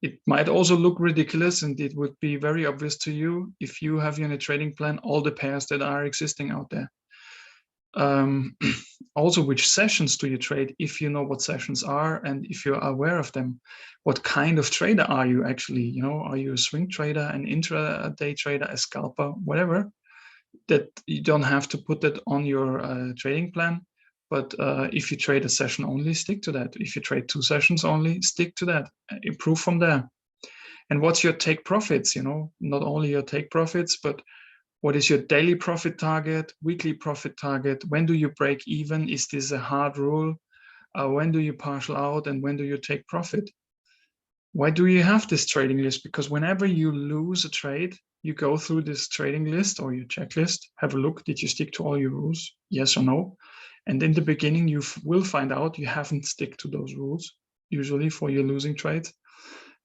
It might also look ridiculous, and it would be very obvious to you if you have in a trading plan all the pairs that are existing out there. Also, which sessions do you trade, if you know what sessions are and if you're aware of them? What kind of trader are you actually? Are you a swing trader, an intraday trader, a scalper, whatever? That you don't have to put that on your trading plan. But if you trade a session only, stick to that. If you trade 2 sessions only, stick to that. Improve from there. And what's your take profits? Not only your take profits, but what is your daily profit target, weekly profit target? When do you break even? Is this a hard rule? When do you partial out and when do you take profit? Why do you have this trading list? Because whenever you lose a trade, you go through this trading list or your checklist, have a look, did you stick to all your rules? Yes or no? And in the beginning, you will find out you haven't stick to those rules, usually for your losing trades.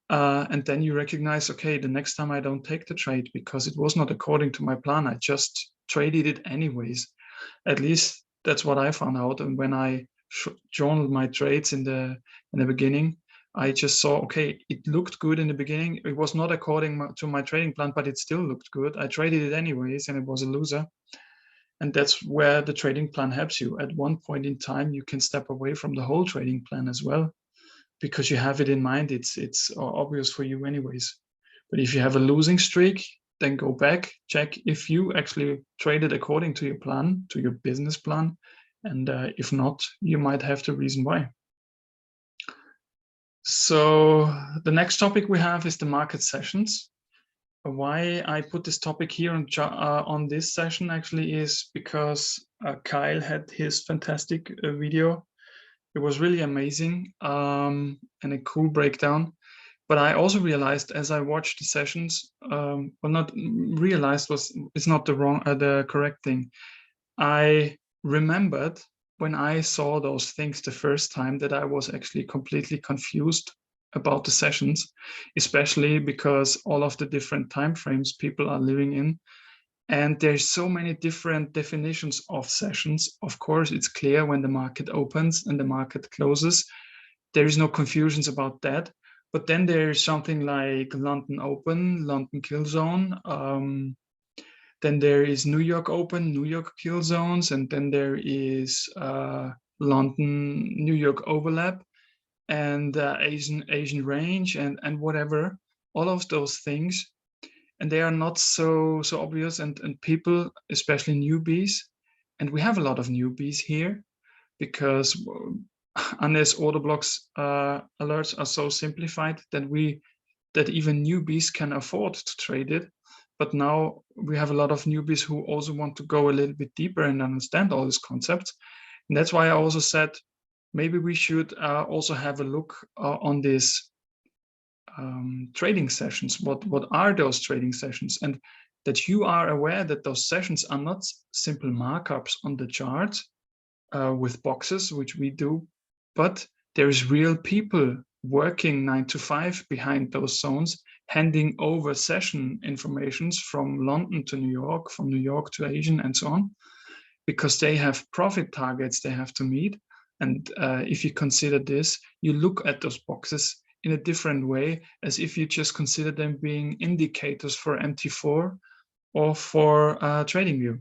And then you recognize, okay, the next time I don't take the trade because it was not according to my plan. I just traded it anyways. At least that's what I found out. And when I journaled my trades in the beginning, I just saw, okay, it looked good in the beginning. It was not according to my trading plan, but it still looked good. I traded it anyways, and it was a loser. And that's where the trading plan helps you. At one point in time, you can step away from the whole trading plan as well. because you have it in mind, it's obvious for you anyways. But if you have a losing streak, then go back, check if you actually traded according to your plan, to your business plan. And if not, you might have the reason why. So the next topic we have is the market sessions. Why I put this topic here on this session actually is because Kyle had his fantastic video. It was really amazing and a cool breakdown. But I also realized as I watched the sessions, well, not realized it's not the correct thing. I remembered when I saw those things the first time that I was actually completely confused about the sessions, especially because all of the different time frames people are living in. And there's so many different definitions of sessions. Of course, it's clear when the market opens and the market closes. There is no confusions about that. But then there's something like London Open, London Kill Zone. Then there is New York Open, New York Kill Zones, and then there is London, New York Overlap, and Asian Range, and whatever. All of those things, and they are not so obvious. And people, especially newbies, and we have a lot of newbies here, because unless order blocks alerts are so simplified that even newbies can afford to trade it. But now we have a lot of newbies who also want to go a little bit deeper and understand all these concepts. And that's why I also said maybe we should also have a look on these trading sessions. What are those trading sessions? And that you are aware that those sessions are not simple markups on the chart with boxes, which we do, but there's real people working 9 to 5 behind those zones, handing over session informations from London to New York, from New York to Asian, and so on, because they have profit targets they have to meet. And if you consider this, you look at those boxes in a different way, as if you just consider them being indicators for MT4 or for TradingView.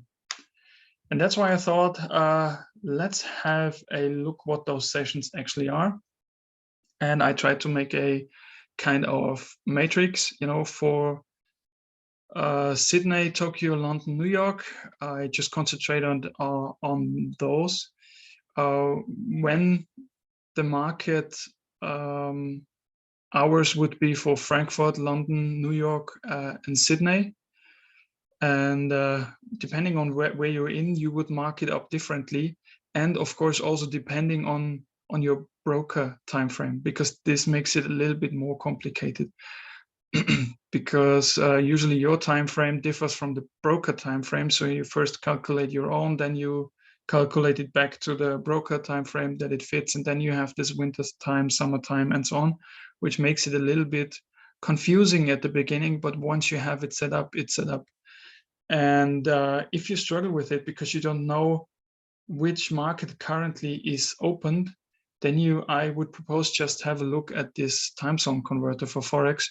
And that's why I thought, let's have a look what those sessions actually are. And I tried to make a kind of matrix, for Sydney, Tokyo, London, New York. I just concentrate on those. When the market hours would be for Frankfurt, London, New York, and Sydney. And depending on where you're in, you would mark it up differently. And of course, also depending on your broker time frame, because this makes it a little bit more complicated. Because usually your time frame differs from the broker time frame. So you first calculate your own, then you calculate it back to the broker time frame that it fits, and then you have this winter time, summertime, and so on, which makes it a little bit confusing at the beginning. But once you have it set up, it's set up. And if you struggle with it because you don't know which market currently is opened, then I would propose just have a look at this time zone converter for Forex,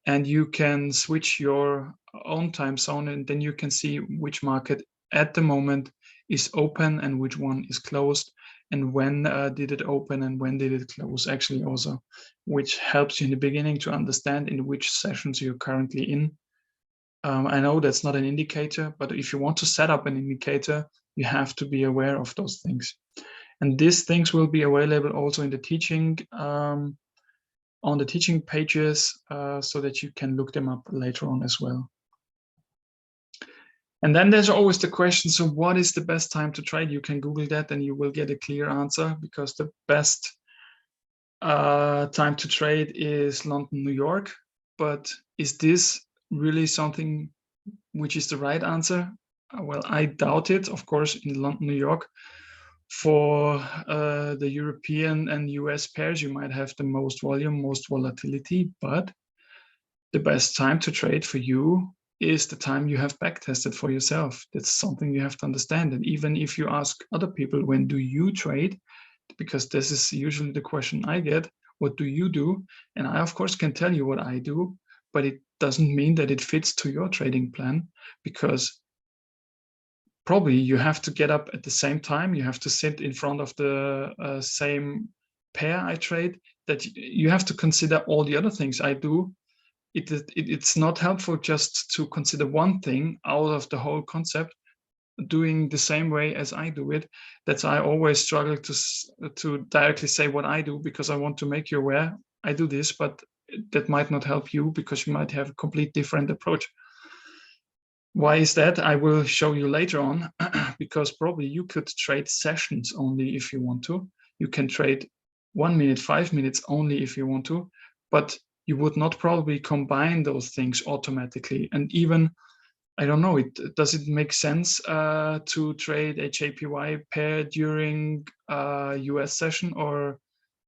and you can switch your own time zone, and then you can see which market at the moment is open and which one is closed, and when did it open and when did it close actually also, which helps you in the beginning to understand in which sessions you're currently in. I know that's not an indicator, but if you want to set up an indicator, you have to be aware of those things. And these things will be available also in the teaching, on the teaching pages, so that you can look them up later on as well. And then there's always the question, so what is the best time to trade? You can Google that and you will get a clear answer, because the best time to trade is London, New York. But is this really something which is the right answer? Well, I doubt it. Of course, in London, New York, for the European and US pairs, you might have the most volume, most volatility, but the best time to trade for you is the time you have backtested for yourself. That's something you have to understand. And even if you ask other people, when do you trade? Because this is usually the question I get, what do you do? And I, of course, can tell you what I do, but it doesn't mean that it fits to your trading plan, because probably you have to get up at the same time, you have to sit in front of the same pair I trade, that you have to consider all the other things I do. It's not helpful just to consider one thing out of the whole concept, doing the same way as I do it. That's I always struggle to directly say what I do, because I want to make you aware I do this, but that might not help you because you might have a complete different approach. Why is that? I will show you later on, because probably you could trade sessions only if you want to. You can trade 1 minute, 5 minutes only if you want to, but you would not probably combine those things automatically. And even, I don't know, does it make sense to trade a JPY pair during a US session or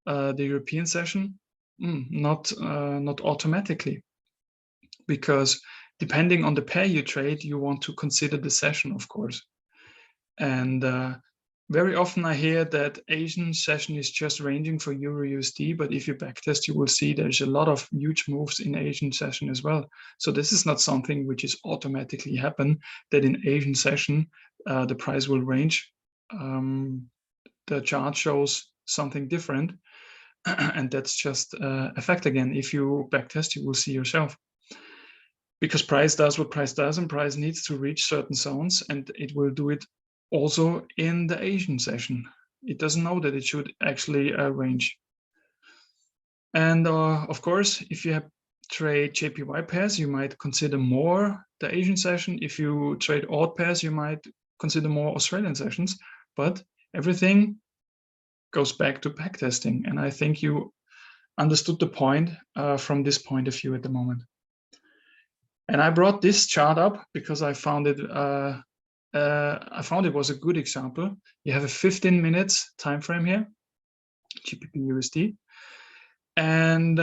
the European session? Not automatically, because depending on the pair you trade, you want to consider the session, of course. And very often I hear that Asian session is just ranging for Euro USD, but if you backtest, you will see there's a lot of huge moves in Asian session as well. So this is not something which is automatically happen, that in Asian session, the price will range. The chart shows something different. And that's just a fact again. If you backtest, you will see yourself. Because price does what price does, and price needs to reach certain zones, and it will do it also in the Asian session. It doesn't know that it should actually range. And of course, if you have trade JPY pairs, you might consider more the Asian session. If you trade odd pairs, you might consider more Australian sessions, but everything goes back to backtesting. And I think you understood the point from this point of view at the moment. And I brought this chart up because I found it was a good example. You have a 15 minutes time frame here, GBP USD, and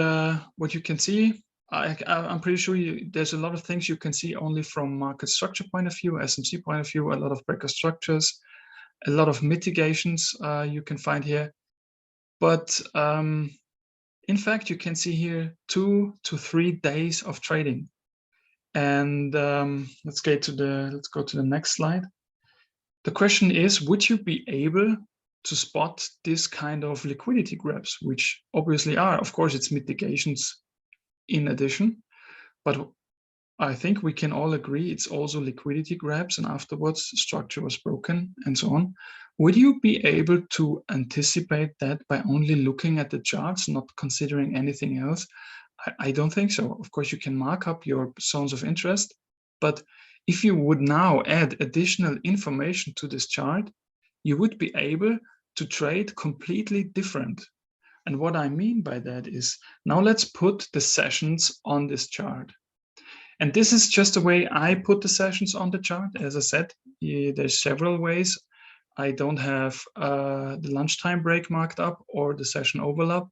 what you can see, I'm pretty sure there's a lot of things you can see only from market structure point of view, SMC point of view, a lot of breaker structures, a lot of mitigations you can find here. But in fact, you can see here 2 to 3 days of trading. And let's go to the next slide. The question is, would you be able to spot this kind of liquidity grabs, which obviously are, of course, it's mitigations in addition, but I think we can all agree it's also liquidity grabs, and afterwards structure was broken and so on. Would you be able to anticipate that by only looking at the charts, not considering anything else? I don't think so. Of course, you can mark up your zones of interest, but if you would now add additional information to this chart, you would be able to trade completely different. And what I mean by that is, now let's put the sessions on this chart. And this is just the way I put the sessions on the chart. As I said, there's several ways. I don't have the lunchtime break marked up or the session overlap.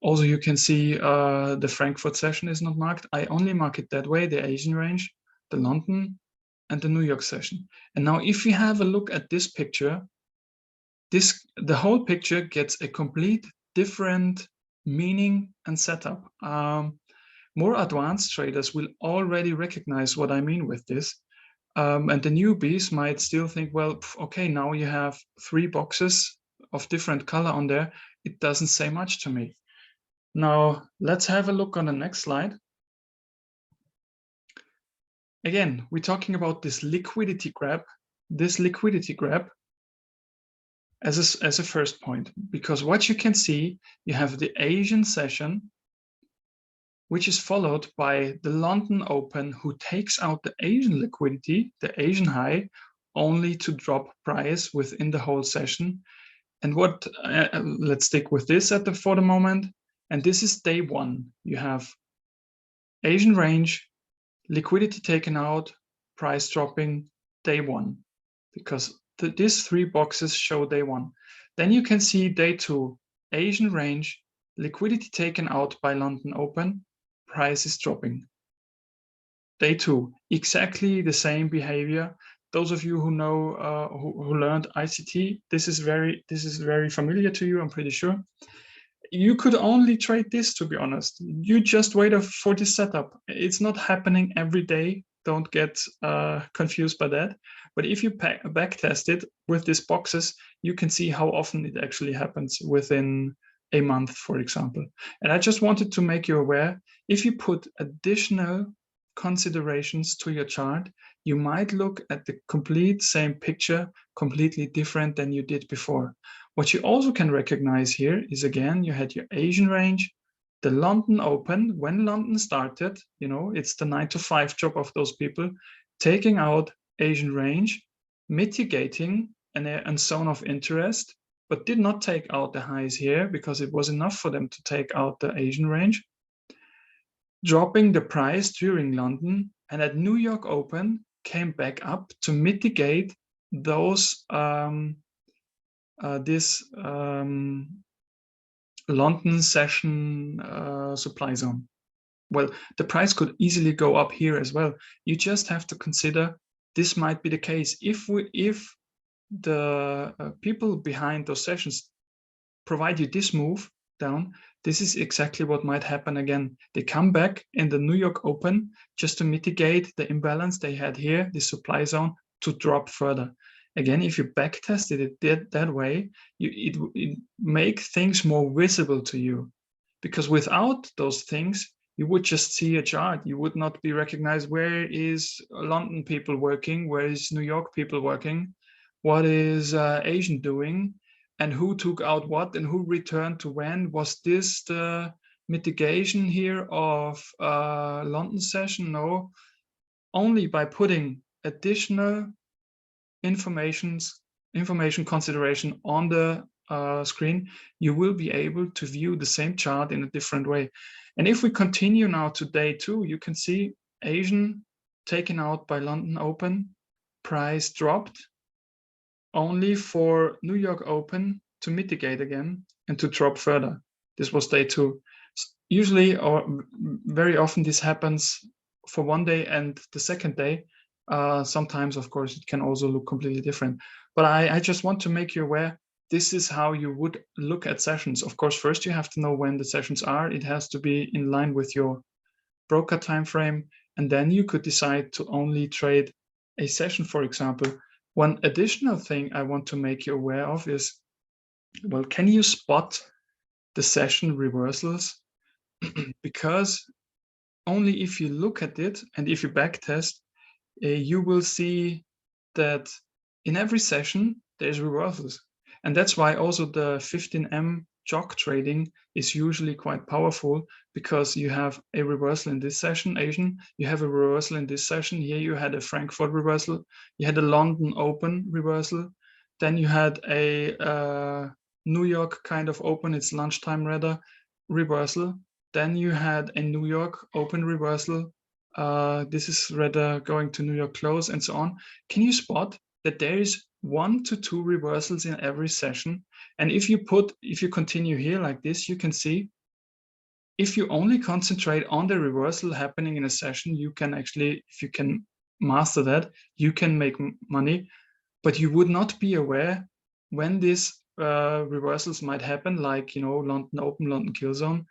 Also, you can see the Frankfurt session is not marked. I only mark it that way, the Asian range, the London, and the New York session. And now if you have a look at this picture, the whole picture gets a complete different meaning and setup. More advanced traders will already recognize what I mean with this. And the newbies might still think, well, okay, now you have 3 boxes of different color on there. It doesn't say much to me. Now, let's have a look on the next slide. Again, we're talking about this liquidity grab as a first point, because what you can see, you have the Asian session, which is followed by the London Open, who takes out the Asian liquidity, the Asian high, only to drop price within the whole session. And what, let's stick with this for the moment. And this is day 1. You have Asian range, liquidity taken out, price dropping, day 1, because these 3 boxes show day 1. Then you can see day 2, Asian range, liquidity taken out by London Open, price is dropping. Day 2, exactly the same behavior. Those of you who know, who learned ICT, this is very familiar to you, I'm pretty sure. You could only trade this, to be honest. You just wait for this setup. It's not happening every day. Don't get confused by that. But if you backtest it with these boxes, you can see how often it actually happens within a month, for example. And I just wanted to make you aware, if you put additional considerations to your chart, you might look at the complete same picture completely different than you did before. What you also can recognize here is, again, you had your Asian range, the London Open, when London started, you know, it's the 9 to 5 job of those people, taking out Asian range, mitigating a zone of interest, but did not take out the highs here because it was enough for them to take out the Asian range, dropping the price during London, and at New York Open came back up to mitigate those London session supply zone. Well, the price could easily go up here as well. You just have to consider this might be the case. If the people behind those sessions provide you this move down, this is exactly what might happen again. They come back in the New York Open just to mitigate the imbalance they had here, the supply zone, to drop further. Again, if you backtested it that way, it make things more visible to you. Because without those things, you would just see a chart. You would not be recognized. Where is London people working? Where is New York people working? What is Asian doing? And who took out what and who returned to when? Was this the mitigation here of London session? No, only by putting additional information consideration on the screen, you will be able to view the same chart in a different way. And if we continue now to day 2, you can see Asian taken out by London Open, price dropped, only for New York Open to mitigate again and to drop further. This was day 2. Usually, or very often, this happens for one day and the second day. Sometimes, of course, it can also look completely different. But I just want to make you aware, this is how you would look at sessions. Of course, first you have to know when the sessions are. It has to be in line with your broker time frame. And then you could decide to only trade a session, for example. One additional thing I want to make you aware of is, well, can you spot the session reversals? Because only if you look at it and if you backtest, you will see that in every session there's reversals. And that's why also the 15M jock trading is usually quite powerful, because you have a reversal in this session, Asian, you have a reversal in this session. Here you had a Frankfurt reversal, you had a London Open reversal, then you had a New York kind of open, it's lunchtime rather, reversal. Then you had a New York Open reversal. This is rather going to New York close and so on. Can you spot that there is 1 to 2 reversals in every session? And if you continue here like this, you can see if you only concentrate on the reversal happening in a session, you can actually, if you can master that, you can make money, but you would not be aware when these reversals might happen, like, you know, London Open, London Kill Zone,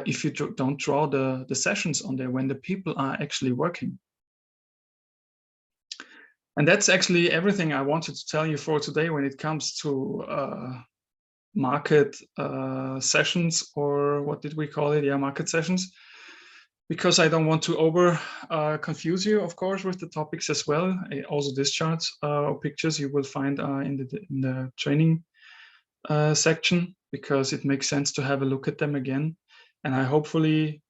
if you don't draw the sessions on there when the people are actually working. And that's actually everything I wanted to tell you for today when it comes to market sessions, or what did we call it? Yeah, market sessions. Because I don't want to over confuse you, of course, with the topics as well. Also, these charts or pictures you will find in the training section, because it makes sense to have a look at them again. And I hopefully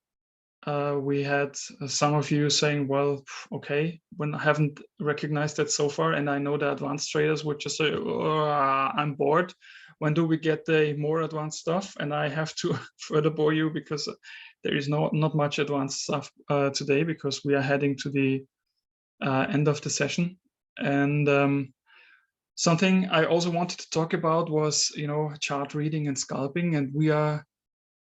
we had some of you saying, well, okay, when I haven't recognized that so far, and I know the advanced traders would just say, oh, I'm bored. When do we get the more advanced stuff? And I have to further bore you, because there is not much advanced stuff today, because we are heading to the end of the session. And something I also wanted to talk about was, you know, chart reading and scalping. And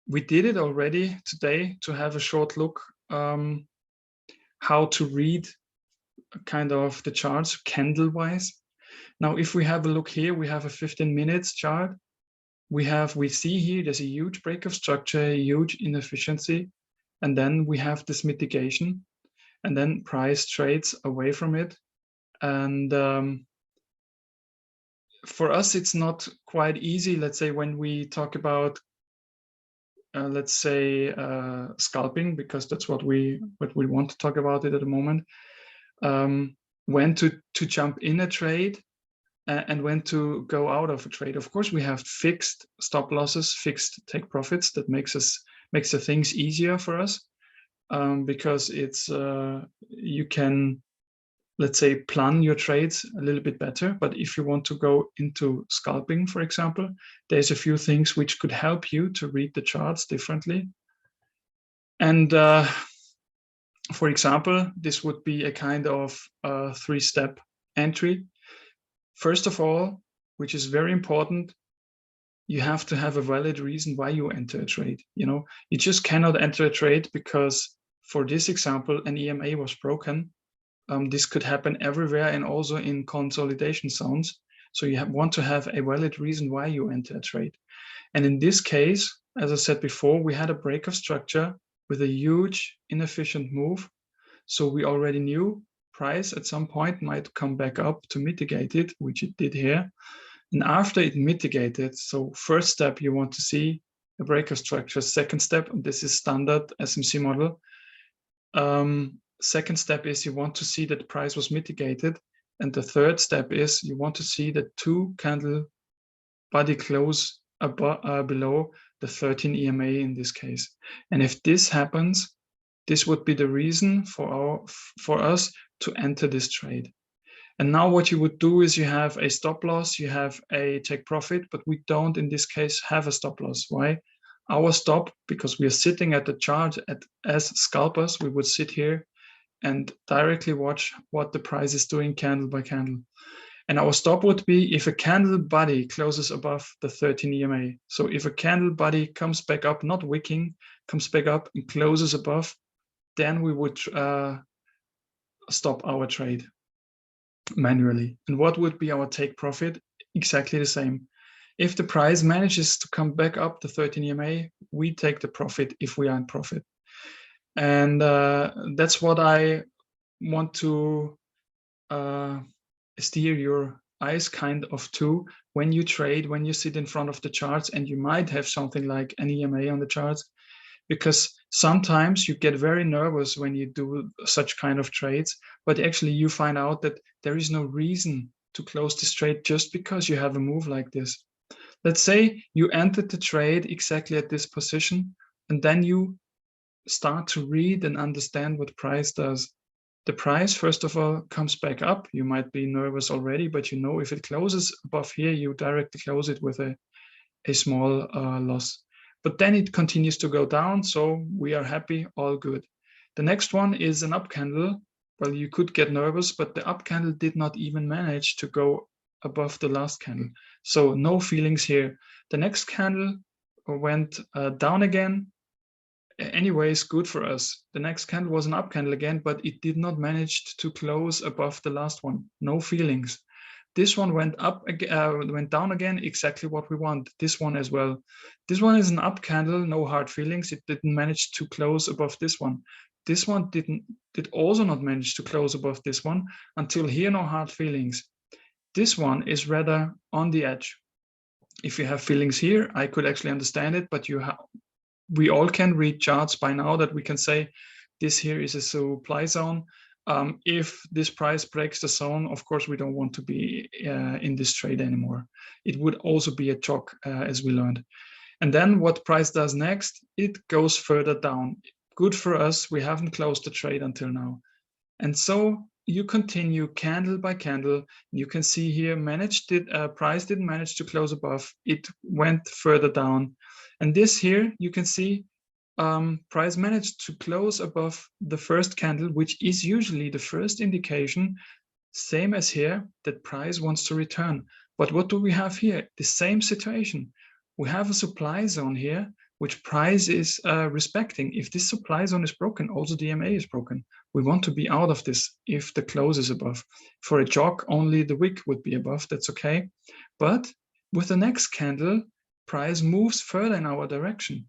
we did it already today to have a short look how to read kind of the charts candle-wise. Now, if we have a look here, we have a 15 minutes chart. We see here there's a huge break of structure, a huge inefficiency, and then we have this mitigation, and then price trades away from it. And for us, it's not quite easy. Let's say when we talk about let's say scalping, because that's what we want to talk about it at the moment. When to jump in a trade and when to go out of a trade. Of course, we have fixed stop losses, fixed take profits. That makes the things easier for us, because it's you can, let's say, plan your trades a little bit better. But if you want to go into scalping, for example, there's a few things which could help you to read the charts differently. And for example, this would be a kind of three-step entry. First of all, which is very important, you have to have a valid reason why you enter a trade. You know, you just cannot enter a trade because, for this example, an EMA was broken. This could happen everywhere and also in consolidation zones. So you want to have a valid reason why you enter a trade. And in this case, as I said before, we had a break of structure with a huge inefficient move. So we already knew price at some point might come back up to mitigate it, which it did here. And after it mitigated, so first step, you want to see a break of structure. Second step, this is standard SMC model. Second step is you want to see that the price was mitigated. And the third step is you want to see the two candle body close above, below the 13 EMA in this case. And if this happens, this would be the reason for us to enter this trade. And now what you would do is you have a stop loss, you have a take profit, but we don't in this case have a stop loss. Why? Our stop, because we are sitting at the chart as scalpers, we would sit here and directly watch what the price is doing candle by candle. And our stop would be if a candle body closes above the 13 EMA. So if a candle body comes back up, not wicking, comes back up and closes above, then we would stop our trade manually. And what would be our take profit? Exactly the same. If the price manages to come back up to 13 EMA, we take the profit if we are in profit. And that's what I want to steer your eyes kind of to when you trade, when you sit in front of the charts and you might have something like an EMA on the charts, because sometimes you get very nervous when you do such kind of trades, but actually you find out that there is no reason to close this trade just because you have a move like this. Let's say you entered the trade exactly at this position, and then you start to read and understand what price does. The price, first of all, comes back up. You might be nervous already, but you know if it closes above here, you directly close it with a small loss. But then it continues to go down, so we are happy, all good. The next one is an up candle. Well, you could get nervous, but the up candle did not even manage to go above the last candle. So no feelings here. The next candle went down again. Anyways, good for us. The next candle was an up candle again, but it did not manage to close above the last one. No feelings. This one went up, went down again, exactly what we want. This one as well. This one is an up candle, no hard feelings. It didn't manage to close above this one. This one did also not manage to close above this one. Until here, no hard feelings. This one is rather on the edge. If you have feelings here, I could actually understand it, but we all can read charts by now that we can say this here is a supply zone. If this price breaks the zone, of course, we don't want to be in this trade anymore. It would also be a chalk, as we learned. And then what price does next, it goes further down. Good for us, we haven't closed the trade until now. And so you continue candle by candle. You can see here, price didn't manage to close above, it went further down. And this here, you can see price managed to close above the first candle, which is usually the first indication, same as here, that price wants to return. But what do we have here? The same situation. We have a supply zone here, which price is respecting. If this supply zone is broken, also the EMA is broken. We want to be out of this if the close is above. For a jog, only the wick would be above, that's okay. But with the next candle, price moves further in our direction.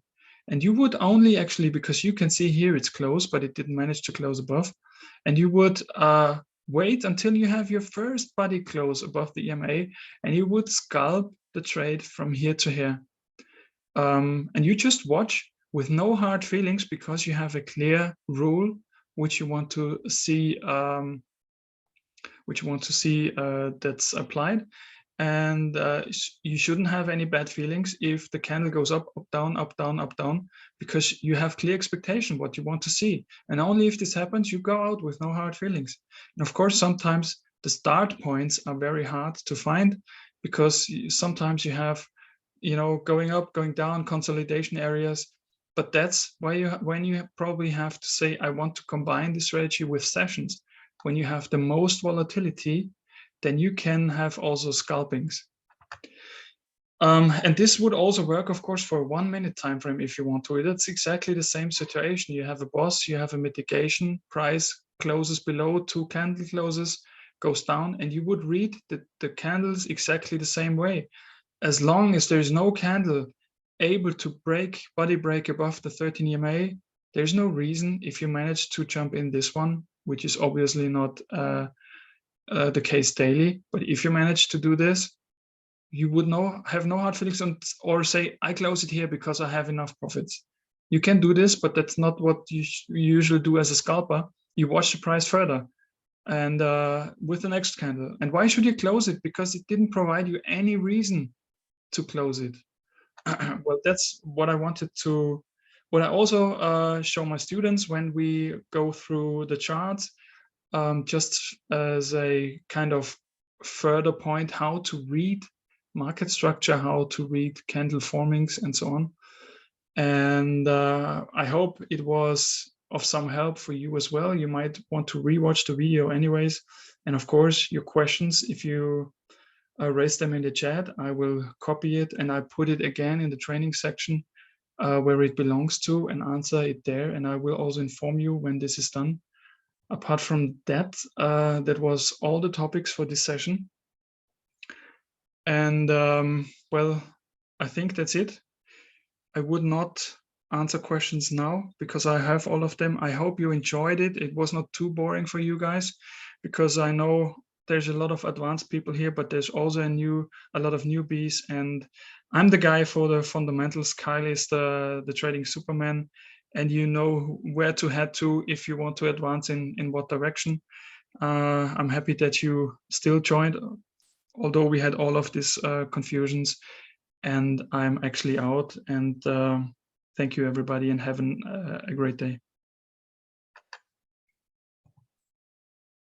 And you would only actually, because you can see here it's closed, but it didn't manage to close above. And you would wait until you have your first body close above the EMA, and you would scalp the trade from here to here. And you just watch with no hard feelings, because you have a clear rule which you want to see that's applied. And you shouldn't have any bad feelings if the candle goes up, up, down, up, down, up, down, because you have clear expectation what you want to see. And only if this happens, you go out with no hard feelings. And of course, sometimes the start points are very hard to find, because sometimes you have, going up, going down, consolidation areas. But that's why when you probably have to say, I want to combine this strategy with sessions. When you have the most volatility, then you can have also scalpings. And this would also work, of course, for a 1 minute time frame if you want to. It's exactly the same situation. You have a boss, you have a mitigation, price closes below 2 candle closes, goes down, and you would read the candles exactly the same way. As long as there's no candle able to body break above the 13 EMA, there's no reason, if you manage to jump in this one, which is obviously not the case daily, but if you manage to do this, you would have no hard feelings or say, I close it here because I have enough profits. You can do this, but that's not what you usually do as a scalper. You watch the price further and with the next candle. And why should you close it? Because it didn't provide you any reason to close it. Well, that's what I wanted to, what I also show my students when we go through the charts, just as a kind of further point, how to read market structure, how to read candle formings and so on. And I hope it was of some help for you as well. You might want to rewatch the video anyways. And of course, your questions, if you raise them in the chat, I will copy it and I put it again in the training section where it belongs to and answer it there. And I will also inform you when this is done. Apart from that, that was all the topics for this session. And well, I think that's it. I would not answer questions now because I have all of them. I hope you enjoyed it. It was not too boring for you guys, because I know there's a lot of advanced people here, but there's also a lot of newbies, and I'm the guy for the fundamentals. Kyle is the trading Superman, and you know where to head to if you want to advance in what direction. I'm happy that you still joined, although we had all of these confusions, and I'm actually out. And thank you everybody, and have a great day.